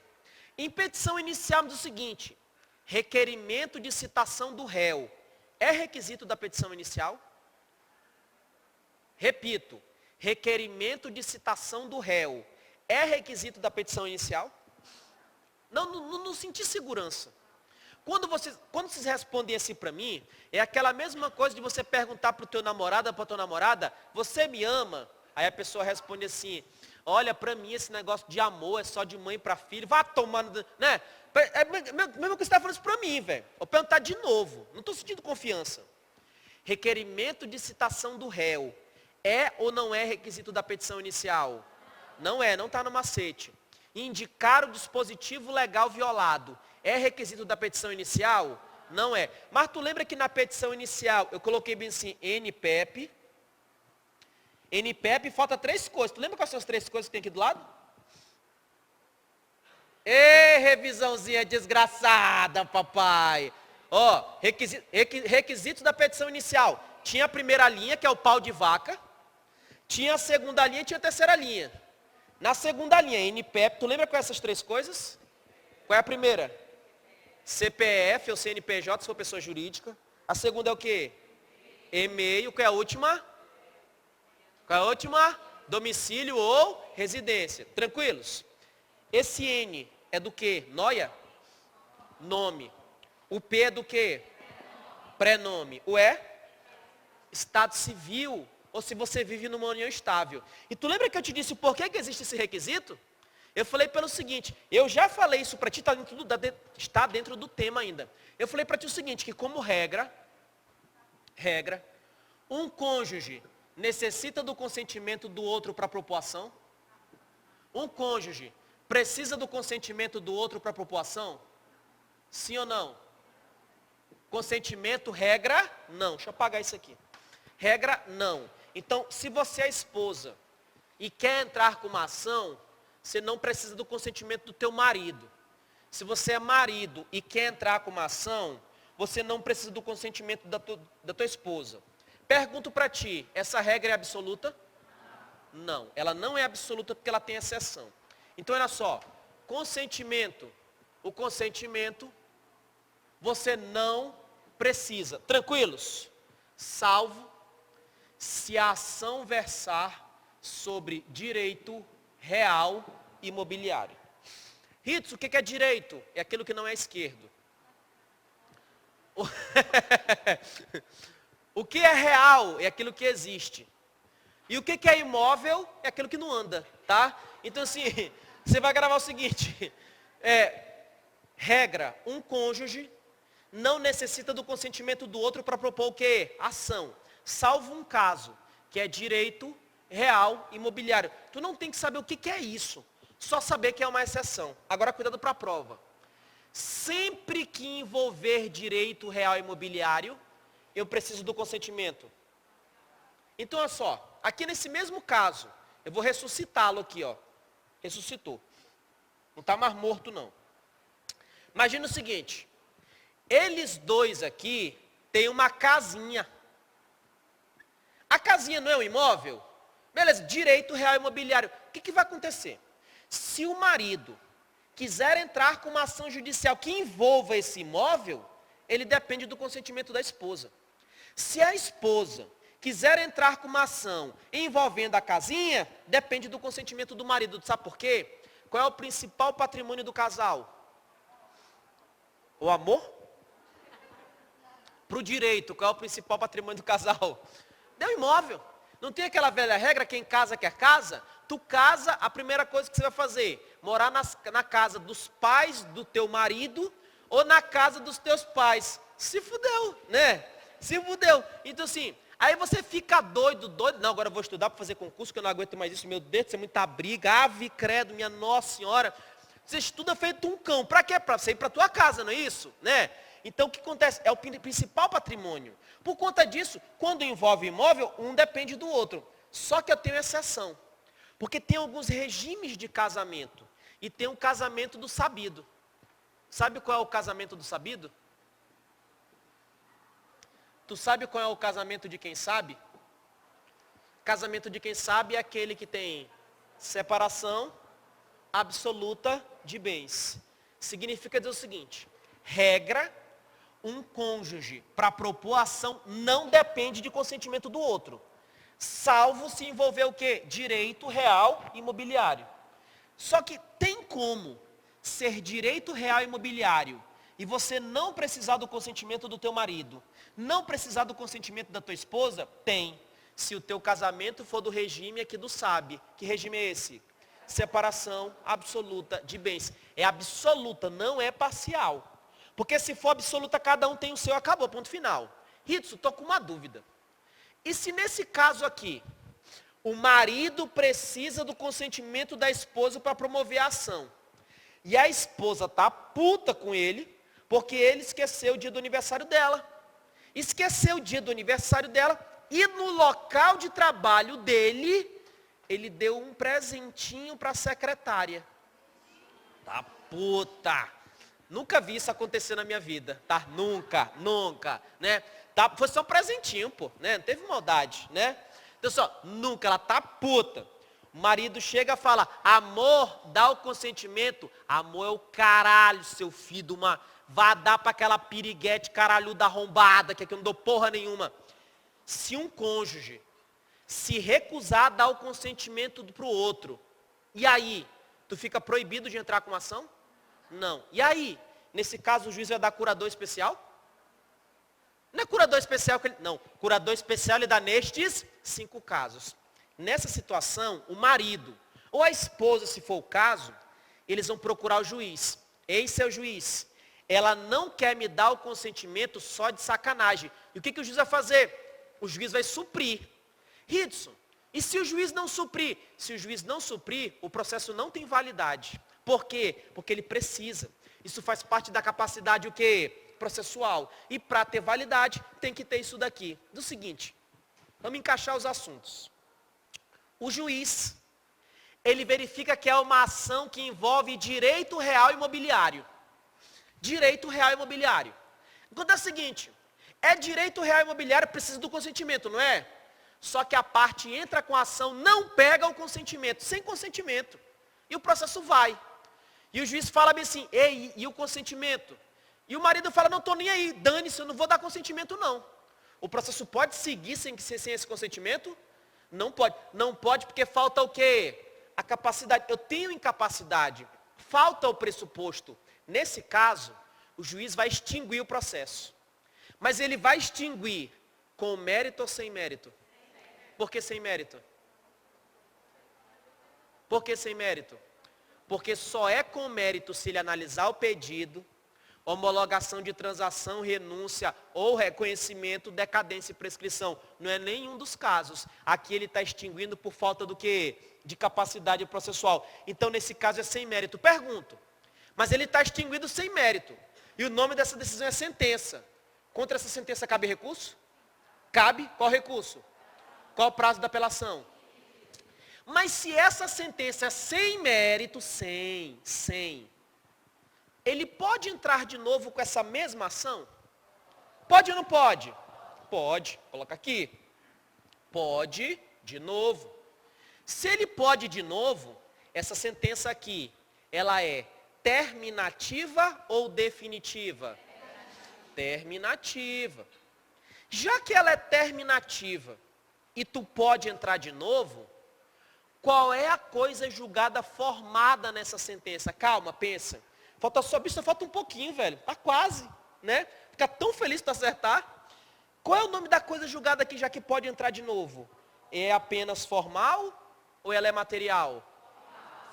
Em petição inicial diz o seguinte, requerimento de citação do réu. É requisito da petição inicial? Repito, requerimento de citação do réu. É requisito da petição inicial? Não senti segurança. Quando vocês respondem assim para mim, é aquela mesma coisa de você perguntar para o teu namorado, para a tua namorada, você me ama? Aí a pessoa responde assim, olha, para mim esse negócio de amor é só de mãe para filho, vá tomando, né? É mesmo que você está falando isso para mim, velho. Vou perguntar de novo, não estou sentindo confiança. Requerimento de citação do réu, é ou não é requisito da petição inicial? Não é, não está no macete. Indicar o dispositivo legal violado, é requisito da petição inicial? Não é. Mas tu lembra que na petição inicial eu coloquei bem assim, NPEP. NPEP falta 3 coisas. Tu lembra quais são as 3 coisas que tem aqui do lado? Ê, revisãozinha desgraçada, papai. Ó, requisitos da petição inicial. Tinha a primeira linha, que é o pau de vaca. Tinha a segunda linha e tinha a terceira linha. Na segunda linha, NPEP, tu lembra quais essas 3 coisas? Qual é a primeira? CPF ou CNPJ, se for pessoa jurídica. A segunda é o quê? E-mail. Qual é a última? Qual é a última? Domicílio ou residência. Tranquilos? Esse N é do quê? Noia? Nome. O P é do quê? Prenome. O E? Estado civil. Ou se você vive numa união estável. E tu lembra que eu te disse por que existe esse requisito? Eu falei pelo seguinte, eu já falei isso para ti, está dentro do tema ainda. Eu falei para ti o seguinte, que como regra, um cônjuge necessita do consentimento do outro para propor ação? Um cônjuge precisa do consentimento do outro para propor ação? Sim ou não? Consentimento, regra, não. Deixa eu apagar isso aqui. Regra, não. Então, se você é esposa e quer entrar com uma ação, você não precisa do consentimento do teu marido. Se você é marido e quer entrar com uma ação, você não precisa do consentimento da tua esposa. Pergunto para ti, essa regra é absoluta? Não, ela não é absoluta porque ela tem exceção. Então, olha só, o consentimento, você não precisa. Tranquilos? Salvo se a ação versar sobre direito real imobiliário. Ritz, o que é direito? É aquilo que não é esquerdo. O que é real? É aquilo que existe. E o que é imóvel? É aquilo que não anda, tá? Então assim, você vai gravar o seguinte, regra, um cônjuge não necessita do consentimento do outro para propor o quê? Ação. Salvo um caso, que é direito real imobiliário. Tu não tem que saber o que é isso, só saber que é uma exceção. Agora cuidado para a prova. Sempre que envolver direito real imobiliário, eu preciso do consentimento. Então olha só, aqui nesse mesmo caso, eu vou ressuscitá-lo aqui, ó. Ressuscitou. Não está mais morto não. Imagina o seguinte, eles dois aqui têm uma casinha. A casinha não é um imóvel? Beleza, direito real imobiliário. O que vai acontecer? Se o marido quiser entrar com uma ação judicial que envolva esse imóvel, ele depende do consentimento da esposa. Se a esposa quiser entrar com uma ação envolvendo a casinha, depende do consentimento do marido. Sabe por quê? Qual é o principal patrimônio do casal? O amor? Para o direito, qual é o principal patrimônio do casal? Deu imóvel. Não tem aquela velha regra, quem casa quer casa? Tu casa, a primeira coisa que você vai fazer, morar na casa dos pais do teu marido ou na casa dos teus pais. Se fudeu, né? Se fudeu. Então assim, aí você fica doido. Não, agora eu vou estudar para fazer concurso, que eu não aguento mais isso. Meu Deus, isso é muita briga. Ave credo, minha Nossa Senhora. Você estuda feito um cão. Para quê? Para você ir para a tua casa, não é isso? Né? Então o que acontece? É o principal patrimônio. Por conta disso, quando envolve imóvel, um depende do outro. Só que eu tenho exceção. Porque tem alguns regimes de casamento. E tem o casamento do sabido. Sabe qual é o casamento do sabido? Tu sabe qual é o casamento de quem sabe? Casamento de quem sabe é aquele que tem separação absoluta de bens. Significa dizer o seguinte, regra, um cônjuge para propor ação não depende de consentimento do outro. Salvo se envolver o quê? Direito real imobiliário. Só que tem como ser direito real imobiliário e você não precisar do consentimento do teu marido, não precisar do consentimento da tua esposa, tem. Se o teu casamento for do regime aqui do SAB. Que regime é esse? Separação absoluta de bens. É absoluta, não é parcial. Porque se for absoluta, cada um tem o seu, acabou, ponto final. Ritsu, estou com uma dúvida. E se nesse caso aqui, o marido precisa do consentimento da esposa para promover a ação, e a esposa está puta com ele, porque ele esqueceu o dia do aniversário dela. Esqueceu o dia do aniversário dela, e no local de trabalho dele, ele deu um presentinho para a secretária. Tá puta. Nunca vi isso acontecer na minha vida, tá? Nunca, né? Tá, foi só um presentinho, pô, né? Não teve maldade, né? Então só, nunca, ela tá puta. O marido chega e fala, amor, dá o consentimento. Amor é o caralho, seu filho de uma... Vá dar para aquela piriguete caralhuda arrombada, que aqui eu não dou porra nenhuma. Se um cônjuge se recusar a dar o consentimento para o outro, e aí, tu fica proibido de entrar com uma ação? Não. E aí, nesse caso o juiz vai dar curador especial? Não é curador especial que ele... Não, curador especial ele dá nestes 5 casos. Nessa situação, o marido ou a esposa, se for o caso, eles vão procurar o juiz. Ei, seu juiz, ela não quer me dar o consentimento só de sacanagem. E o que o juiz vai fazer? O juiz vai suprir. Ritson, e se o juiz não suprir? Se o juiz não suprir, o processo não tem validade. Por quê? Porque ele precisa. Isso faz parte da capacidade o quê? Processual. E para ter validade, tem que ter isso daqui. Do seguinte, vamos encaixar os assuntos. O juiz, ele verifica que é uma ação que envolve direito real imobiliário. Direito real imobiliário. Enquanto é o seguinte, é direito real imobiliário, precisa do consentimento, não é? Só que a parte entra com a ação, não pega o consentimento, sem consentimento. E o processo vai. E o juiz fala bem assim, ei, e o consentimento? E o marido fala, não estou nem aí, dane-se, eu não vou dar consentimento não. O processo pode seguir sem esse consentimento? Não pode. Não pode porque falta o quê? A capacidade. Eu tenho incapacidade. Falta o pressuposto. Nesse caso, o juiz vai extinguir o processo. Mas ele vai extinguir com mérito ou sem mérito? Por que sem mérito? Por que sem mérito? Porque só é com mérito se ele analisar o pedido, homologação de transação, renúncia ou reconhecimento, decadência e prescrição. Não é nenhum dos casos. Aqui ele está extinguindo por falta do quê? De capacidade processual. Então, nesse caso, é sem mérito. Pergunto, mas ele está extinguindo sem mérito. E o nome dessa decisão é sentença. Contra essa sentença cabe recurso? Cabe. Qual recurso? Qual o prazo da apelação? Mas se essa sentença é sem mérito, ele pode entrar de novo com essa mesma ação? Pode ou não pode? Pode. Coloca aqui. Pode de novo. Se ele pode de novo, essa sentença aqui, ela é terminativa ou definitiva? Terminativa. Já que ela é terminativa e tu pode entrar de novo, qual é a coisa julgada formada nessa sentença? Calma, pensa. Falta só, bicho, falta um pouquinho, velho. Tá quase, né? Fica tão feliz para acertar. Qual é o nome da coisa julgada aqui, já que pode entrar de novo? É apenas formal ou ela é material?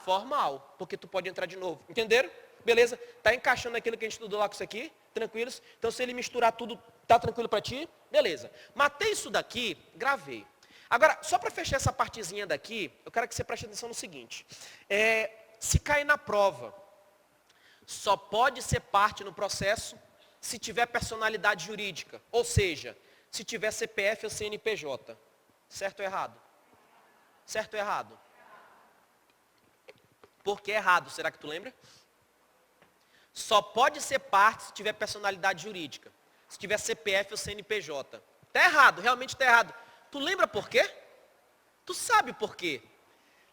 Formal, porque tu pode entrar de novo. Entenderam? Beleza? Tá encaixando aquilo que a gente estudou lá com isso aqui? Tranquilos? Então, se ele misturar tudo, tá tranquilo para ti? Beleza. Matei isso daqui, gravei. Agora, só para fechar essa partezinha daqui, eu quero que você preste atenção no seguinte. Se cair na prova, só pode ser parte no processo se tiver personalidade jurídica. Ou seja, se tiver CPF ou CNPJ. Certo ou errado? Certo ou errado? Por que errado? Será que tu lembra? Só pode ser parte se tiver personalidade jurídica. Se tiver CPF ou CNPJ. Está errado, realmente está errado. Tu lembra por quê? Tu sabe por quê?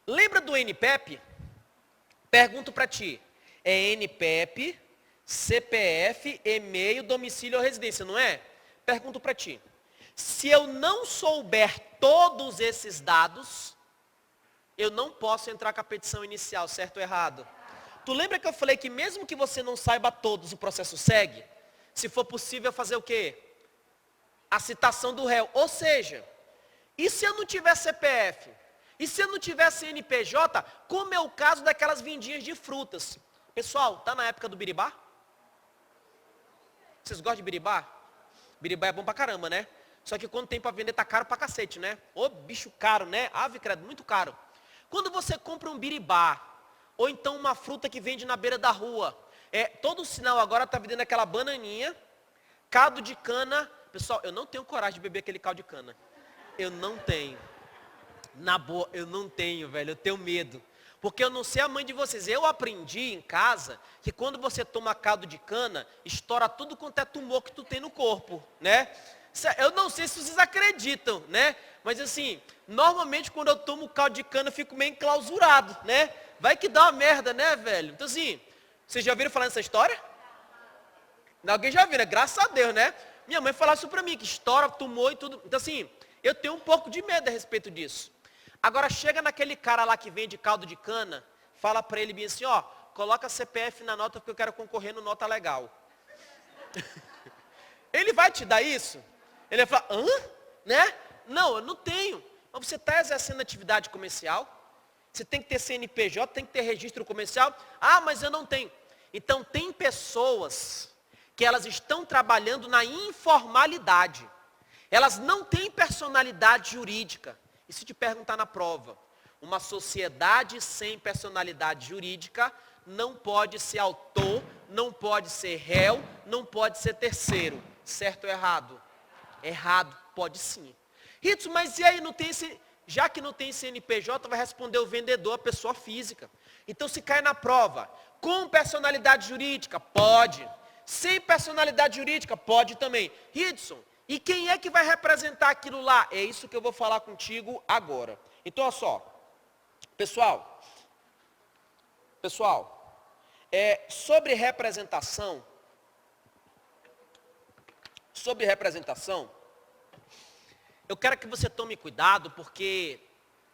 Lembra do NPEP? Pergunto para ti. É NPEP, CPF, e-mail, domicílio ou residência, não é? Pergunto para ti. Se eu não souber todos esses dados, eu não posso entrar com a petição inicial, certo ou errado? tu lembra que eu falei que mesmo que você não saiba todos, o processo segue? Se for possível fazer o quê? A citação do réu. Ou seja, e se eu não tiver CPF? E se eu não tiver CNPJ, como é o caso daquelas vendinhas de frutas? Pessoal, tá na época do biribá? Vocês gostam de biribá? Biribá é bom pra caramba, né? Só que quando tem pra vender tá caro pra cacete, né? Ô bicho caro, né? Ave credo, muito caro. Quando você compra um biribá, ou então uma fruta que vende na beira da rua, todo sinal agora tá vendendo aquela bananinha, caldo de cana. Pessoal, eu não tenho coragem de beber aquele caldo de cana. Eu não tenho. Na boa, eu não tenho, velho. Eu tenho medo. Porque eu não sei a mãe de vocês. Eu aprendi em casa que quando você toma caldo de cana, estoura tudo quanto é tumor que tu tem no corpo, né? Eu não sei se vocês acreditam, né? Mas assim, normalmente quando eu tomo caldo de cana, eu fico meio enclausurado, né? Vai que dá uma merda, né, velho? Então assim, vocês já ouviram falar nessa história? Alguém já viu, né? Graças a Deus, né? Minha mãe falava isso pra mim, que estoura tumor e tudo. Então assim, eu tenho um pouco de medo a respeito disso. Agora chega naquele cara lá que vende caldo de cana, fala pra ele bem assim, ó, coloca CPF na nota porque eu quero concorrer no Nota Legal. Ele vai te dar isso? Ele vai falar, né? Não, eu não tenho. Mas você está exercendo atividade comercial? Você tem que ter CNPJ, tem que ter registro comercial? Ah, mas eu não tenho. Então tem pessoas que elas estão trabalhando na informalidade. Elas não têm personalidade jurídica. E se te perguntar na prova, uma sociedade sem personalidade jurídica não pode ser autor, não pode ser réu, não pode ser terceiro. Certo ou errado? Errado, pode sim. Ritsu, mas e aí, já que não tem CNPJ, vai responder o vendedor, a pessoa física. Então se cai na prova, com personalidade jurídica, pode. Sem personalidade jurídica, pode também. Ritson, e quem é que vai representar aquilo lá? É isso que eu vou falar contigo agora. Então, olha só. Pessoal, sobre representação, eu quero que você tome cuidado, porque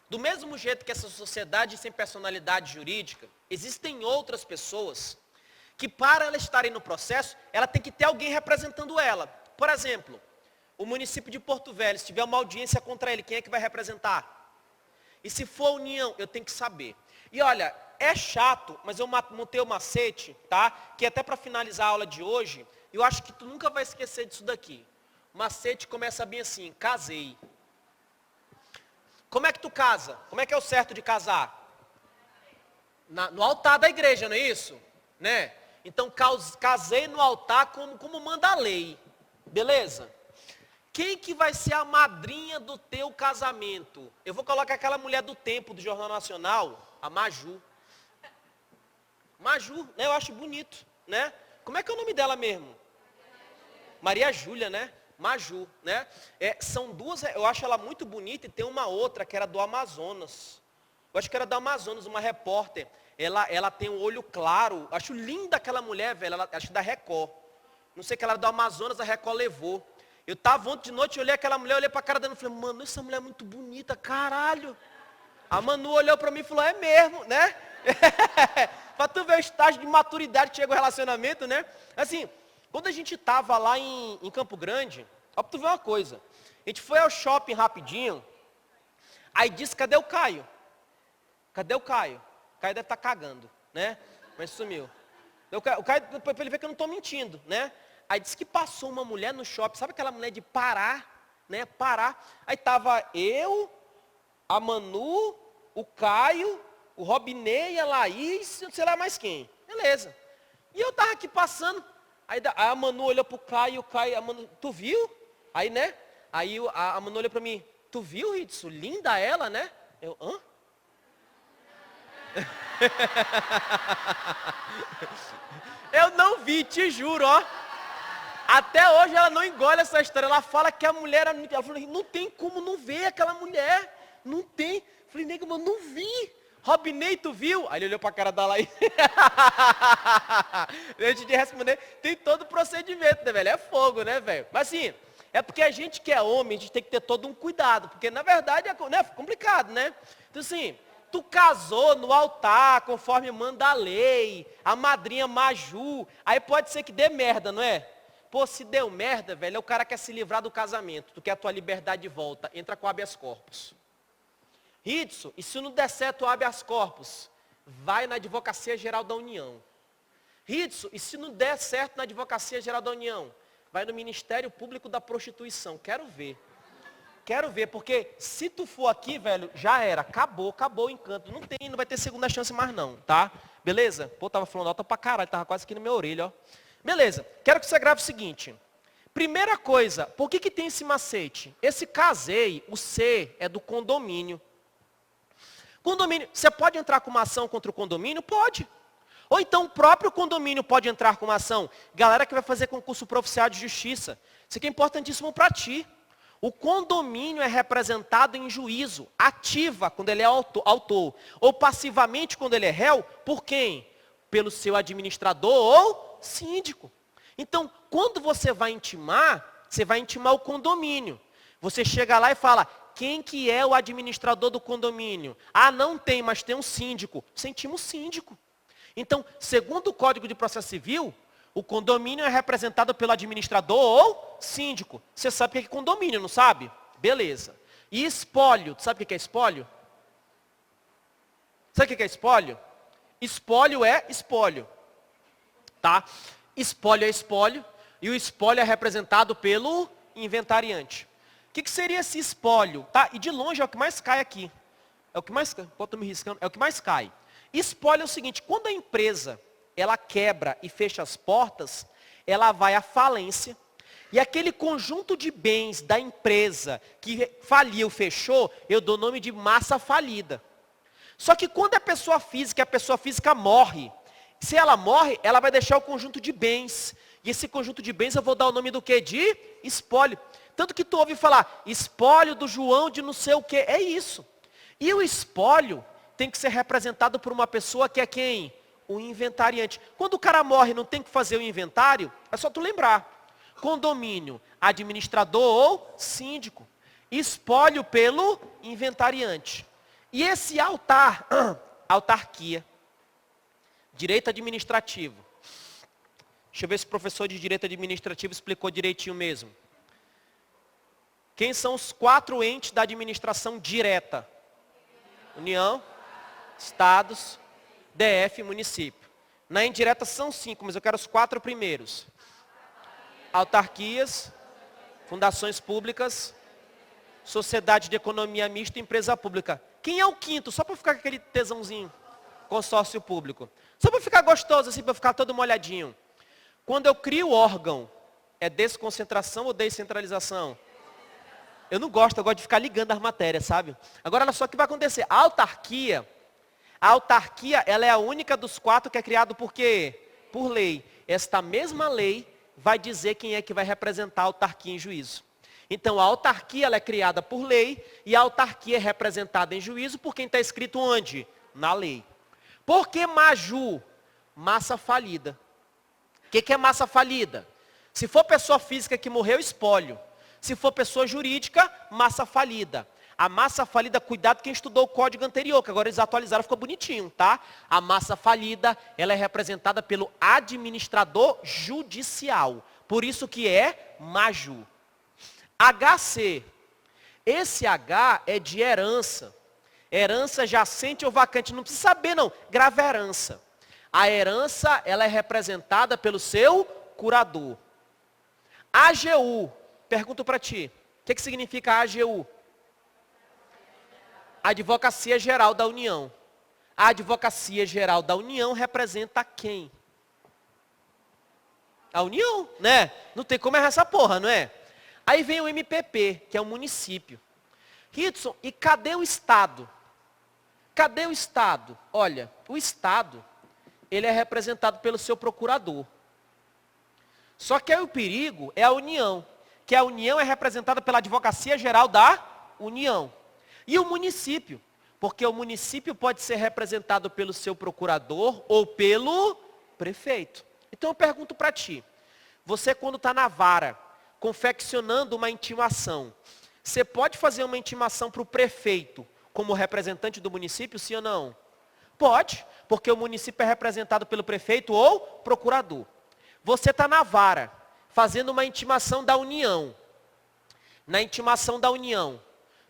do mesmo jeito que essa sociedade sem personalidade jurídica, existem outras pessoas que para elas estarem no processo, ela tem que ter alguém representando ela. Por exemplo, o município de Porto Velho, se tiver uma audiência contra ele, quem é que vai representar? E se for a União, eu tenho que saber. E olha, é chato, mas eu montei o macete, tá? Que até para finalizar a aula de hoje, eu acho que tu nunca vai esquecer disso daqui. O macete começa bem assim, casei. Como é que tu casa? Como é que é o certo de casar? No altar da igreja, não é isso? Né? Então, casei no altar como manda a lei. Beleza? Quem que vai ser a madrinha do teu casamento? Eu vou colocar aquela mulher do tempo do Jornal Nacional, a Maju. Maju, né? Eu acho bonito, né? Como é que é o nome dela mesmo? Maria Júlia, né? Maju, né? São duas, eu acho ela muito bonita, e tem uma outra que era do Amazonas. Eu acho que era do Amazonas, uma repórter. Ela tem um olho claro. Acho linda aquela mulher, velho. Acho da Record. Não sei que ela era do Amazonas, a Record levou. Eu estava ontem de noite, olhei aquela mulher, olhei para a cara dela e falei, mano, essa mulher é muito bonita, caralho. A Manu olhou para mim e falou, é mesmo, né? Para tu ver o estágio de maturidade que chega o relacionamento, né? Assim, quando a gente estava lá em Campo Grande, ó para tu ver uma coisa. A gente foi ao shopping rapidinho, aí disse, cadê o Caio? Cadê o Caio? O Caio deve estar cagando, né? Mas sumiu. O Caio, para ele ver que eu não estou mentindo, né? Aí disse que passou uma mulher no shopping, sabe aquela mulher de parar, né? Parar. Aí tava eu, a Manu, o Caio, o Robinei, a Laís, sei lá mais quem. Beleza. E eu tava aqui passando, aí a Manu olhou pro Caio, a Manu, tu viu? Aí, né? Aí a Manu olhou pra mim, tu viu, Ritsu? Linda ela, né? Eu, hã? Eu não vi, te juro, ó. Até hoje ela não engole essa história. Ela fala que a mulher era muito. Ela falou, não tem como não ver aquela mulher. Não tem. Eu falei, nego, mas não vi. Robinei, tu viu? Aí ele olhou pra cara da Laís. Antes de responder, tem todo o procedimento, né, velho? É fogo, né, velho? Mas assim, é porque a gente que é homem, a gente tem que ter todo um cuidado. Porque na verdade é complicado, né? Então assim, tu casou no altar, conforme manda a lei, a madrinha Maju, aí pode ser que dê merda, não é? Pô, se deu merda, velho, o cara quer se livrar do casamento, tu quer a tua liberdade de volta, entra com habeas corpus. Ridson, e se não der certo o habeas corpus, vai na Advocacia Geral da União. Ridson, e se não der certo na Advocacia Geral da União, vai no Ministério Público da Prostituição. Quero ver, porque se tu for aqui, velho, já era, acabou o encanto. Não vai ter segunda chance mais não, tá? Beleza? Pô, tava falando alta pra caralho, tava quase aqui na minha orelha, ó. Beleza, quero que você grave o seguinte. Primeira coisa, por que tem esse macete? Esse casei, o C é do condomínio. Condomínio, você pode entrar com uma ação contra o condomínio? Pode. Ou então o próprio condomínio pode entrar com uma ação. Galera que vai fazer concurso para oficial de justiça. Isso aqui é importantíssimo para ti. O condomínio é representado em juízo, ativa quando ele é autor, ou passivamente quando ele é réu, por quem? Pelo seu administrador ou síndico. Então, quando você vai intimar o condomínio. Você chega lá e fala, quem que é o administrador do condomínio? Ah, não tem, mas tem um síndico. Você intima o síndico. Então, segundo o Código de Processo Civil, o condomínio é representado pelo administrador ou síndico. Você sabe o que é condomínio, não sabe? Beleza. E espólio, sabe o que é espólio? Sabe o que é espólio? Espólio é espólio. Tá? Espólio é espólio. E o espólio é representado pelo inventariante. O que seria esse espólio? Tá? E de longe é o que mais cai aqui. É o que mais, tô me riscando, é o que mais cai. Espólio é o seguinte, quando a empresa ela quebra e fecha as portas, ela vai à falência, e aquele conjunto de bens da empresa que faliu, fechou, eu dou o nome de massa falida. Só que quando a pessoa física morre, se ela morre, ela vai deixar o conjunto de bens, e esse conjunto de bens eu vou dar o nome do quê? De espólio. Tanto que tu ouve falar, espólio do João de não sei o quê, é isso. E o espólio tem que ser representado por uma pessoa que é quem? O inventariante. Quando o cara morre e não tem que fazer o inventário, é só tu lembrar. Condomínio, administrador ou síndico. Espólio pelo inventariante. E esse altar, autarquia, direito administrativo. Deixa eu ver se o professor de direito administrativo explicou direitinho mesmo. Quem são os 4 entes da administração direta? União, estados, DF e município. Na indireta são 5, mas eu quero os 4 primeiros. Autarquias, fundações públicas, sociedade de economia mista e empresa pública. Quem é o 5º? Só para ficar com aquele tesãozinho. Consórcio público. Só para ficar gostoso, assim, para ficar todo molhadinho. Quando eu crio órgão, é desconcentração ou descentralização? Eu não gosto, eu gosto de ficar ligando as matérias, sabe? Agora, olha só o que vai acontecer. A autarquia, ela é a única dos 4 que é criado por quê? Por lei. Esta mesma lei vai dizer quem é que vai representar a autarquia em juízo. Então, a autarquia ela é criada por lei e a autarquia é representada em juízo por quem está escrito onde? Na lei. Por que Maju? Massa falida. O que é massa falida? Se for pessoa física que morreu, espólio. Se for pessoa jurídica, massa falida. A massa falida, cuidado quem estudou o código anterior, que agora eles atualizaram, ficou bonitinho, tá? A massa falida, ela é representada pelo administrador judicial. Por isso que é Maju. HC. Esse H é de herança. Herança jacente ou vacante. Não precisa saber não. Grava herança. A herança, ela é representada pelo seu curador. AGU. Pergunto para ti. O que significa AGU? Advocacia Geral da União. A Advocacia Geral da União representa quem? A União, né? Não tem como errar essa porra, não é? Aí vem o MPP, que é o município. Ridson, e cadê o Estado? Cadê o Estado? Olha, o Estado, ele é representado pelo seu procurador. Só que aí o perigo é a União, que a União é representada pela Advocacia Geral da União. E o município, porque o município pode ser representado pelo seu procurador ou pelo prefeito. Então eu pergunto para ti, você quando está na vara, confeccionando uma intimação, você pode fazer uma intimação para o prefeito como representante do município, sim ou não? Pode, porque o município é representado pelo prefeito ou procurador. Você está na vara, fazendo uma intimação da União. Na intimação da União,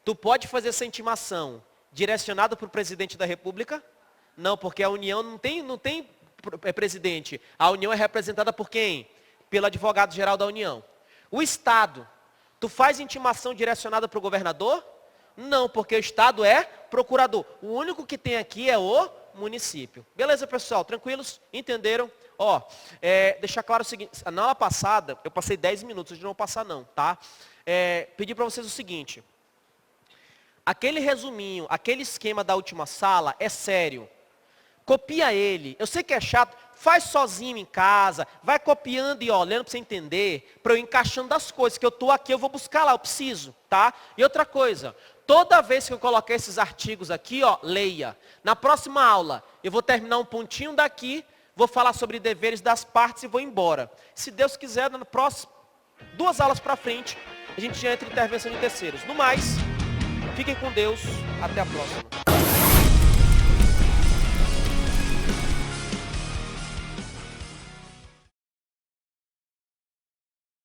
tu pode fazer essa intimação direcionada para o presidente da República? Não, porque a União não tem presidente. A União é representada por quem? Pelo advogado-geral da União. O Estado, tu faz intimação direcionada para o governador? Não, porque o Estado é procurador. O único que tem aqui é o município. Beleza, pessoal? Tranquilos? Entenderam? Ó, deixar claro o seguinte, na aula passada, eu passei 10 minutos, hoje não vou passar não, tá? Pedi para vocês o seguinte, aquele resuminho, aquele esquema da última sala é sério. Copia ele. Eu sei que é chato, faz sozinho em casa, vai copiando e olhando para você entender, para eu encaixando as coisas, que eu estou aqui, eu vou buscar lá, eu preciso, tá? E outra coisa, toda vez que eu coloquei esses artigos aqui, ó, leia. Na próxima aula, eu vou terminar um pontinho daqui, vou falar sobre deveres das partes e vou embora. Se Deus quiser, na próxima, 2 aulas para frente, a gente já entra em intervenção de terceiros. No mais, fiquem com Deus, até a próxima.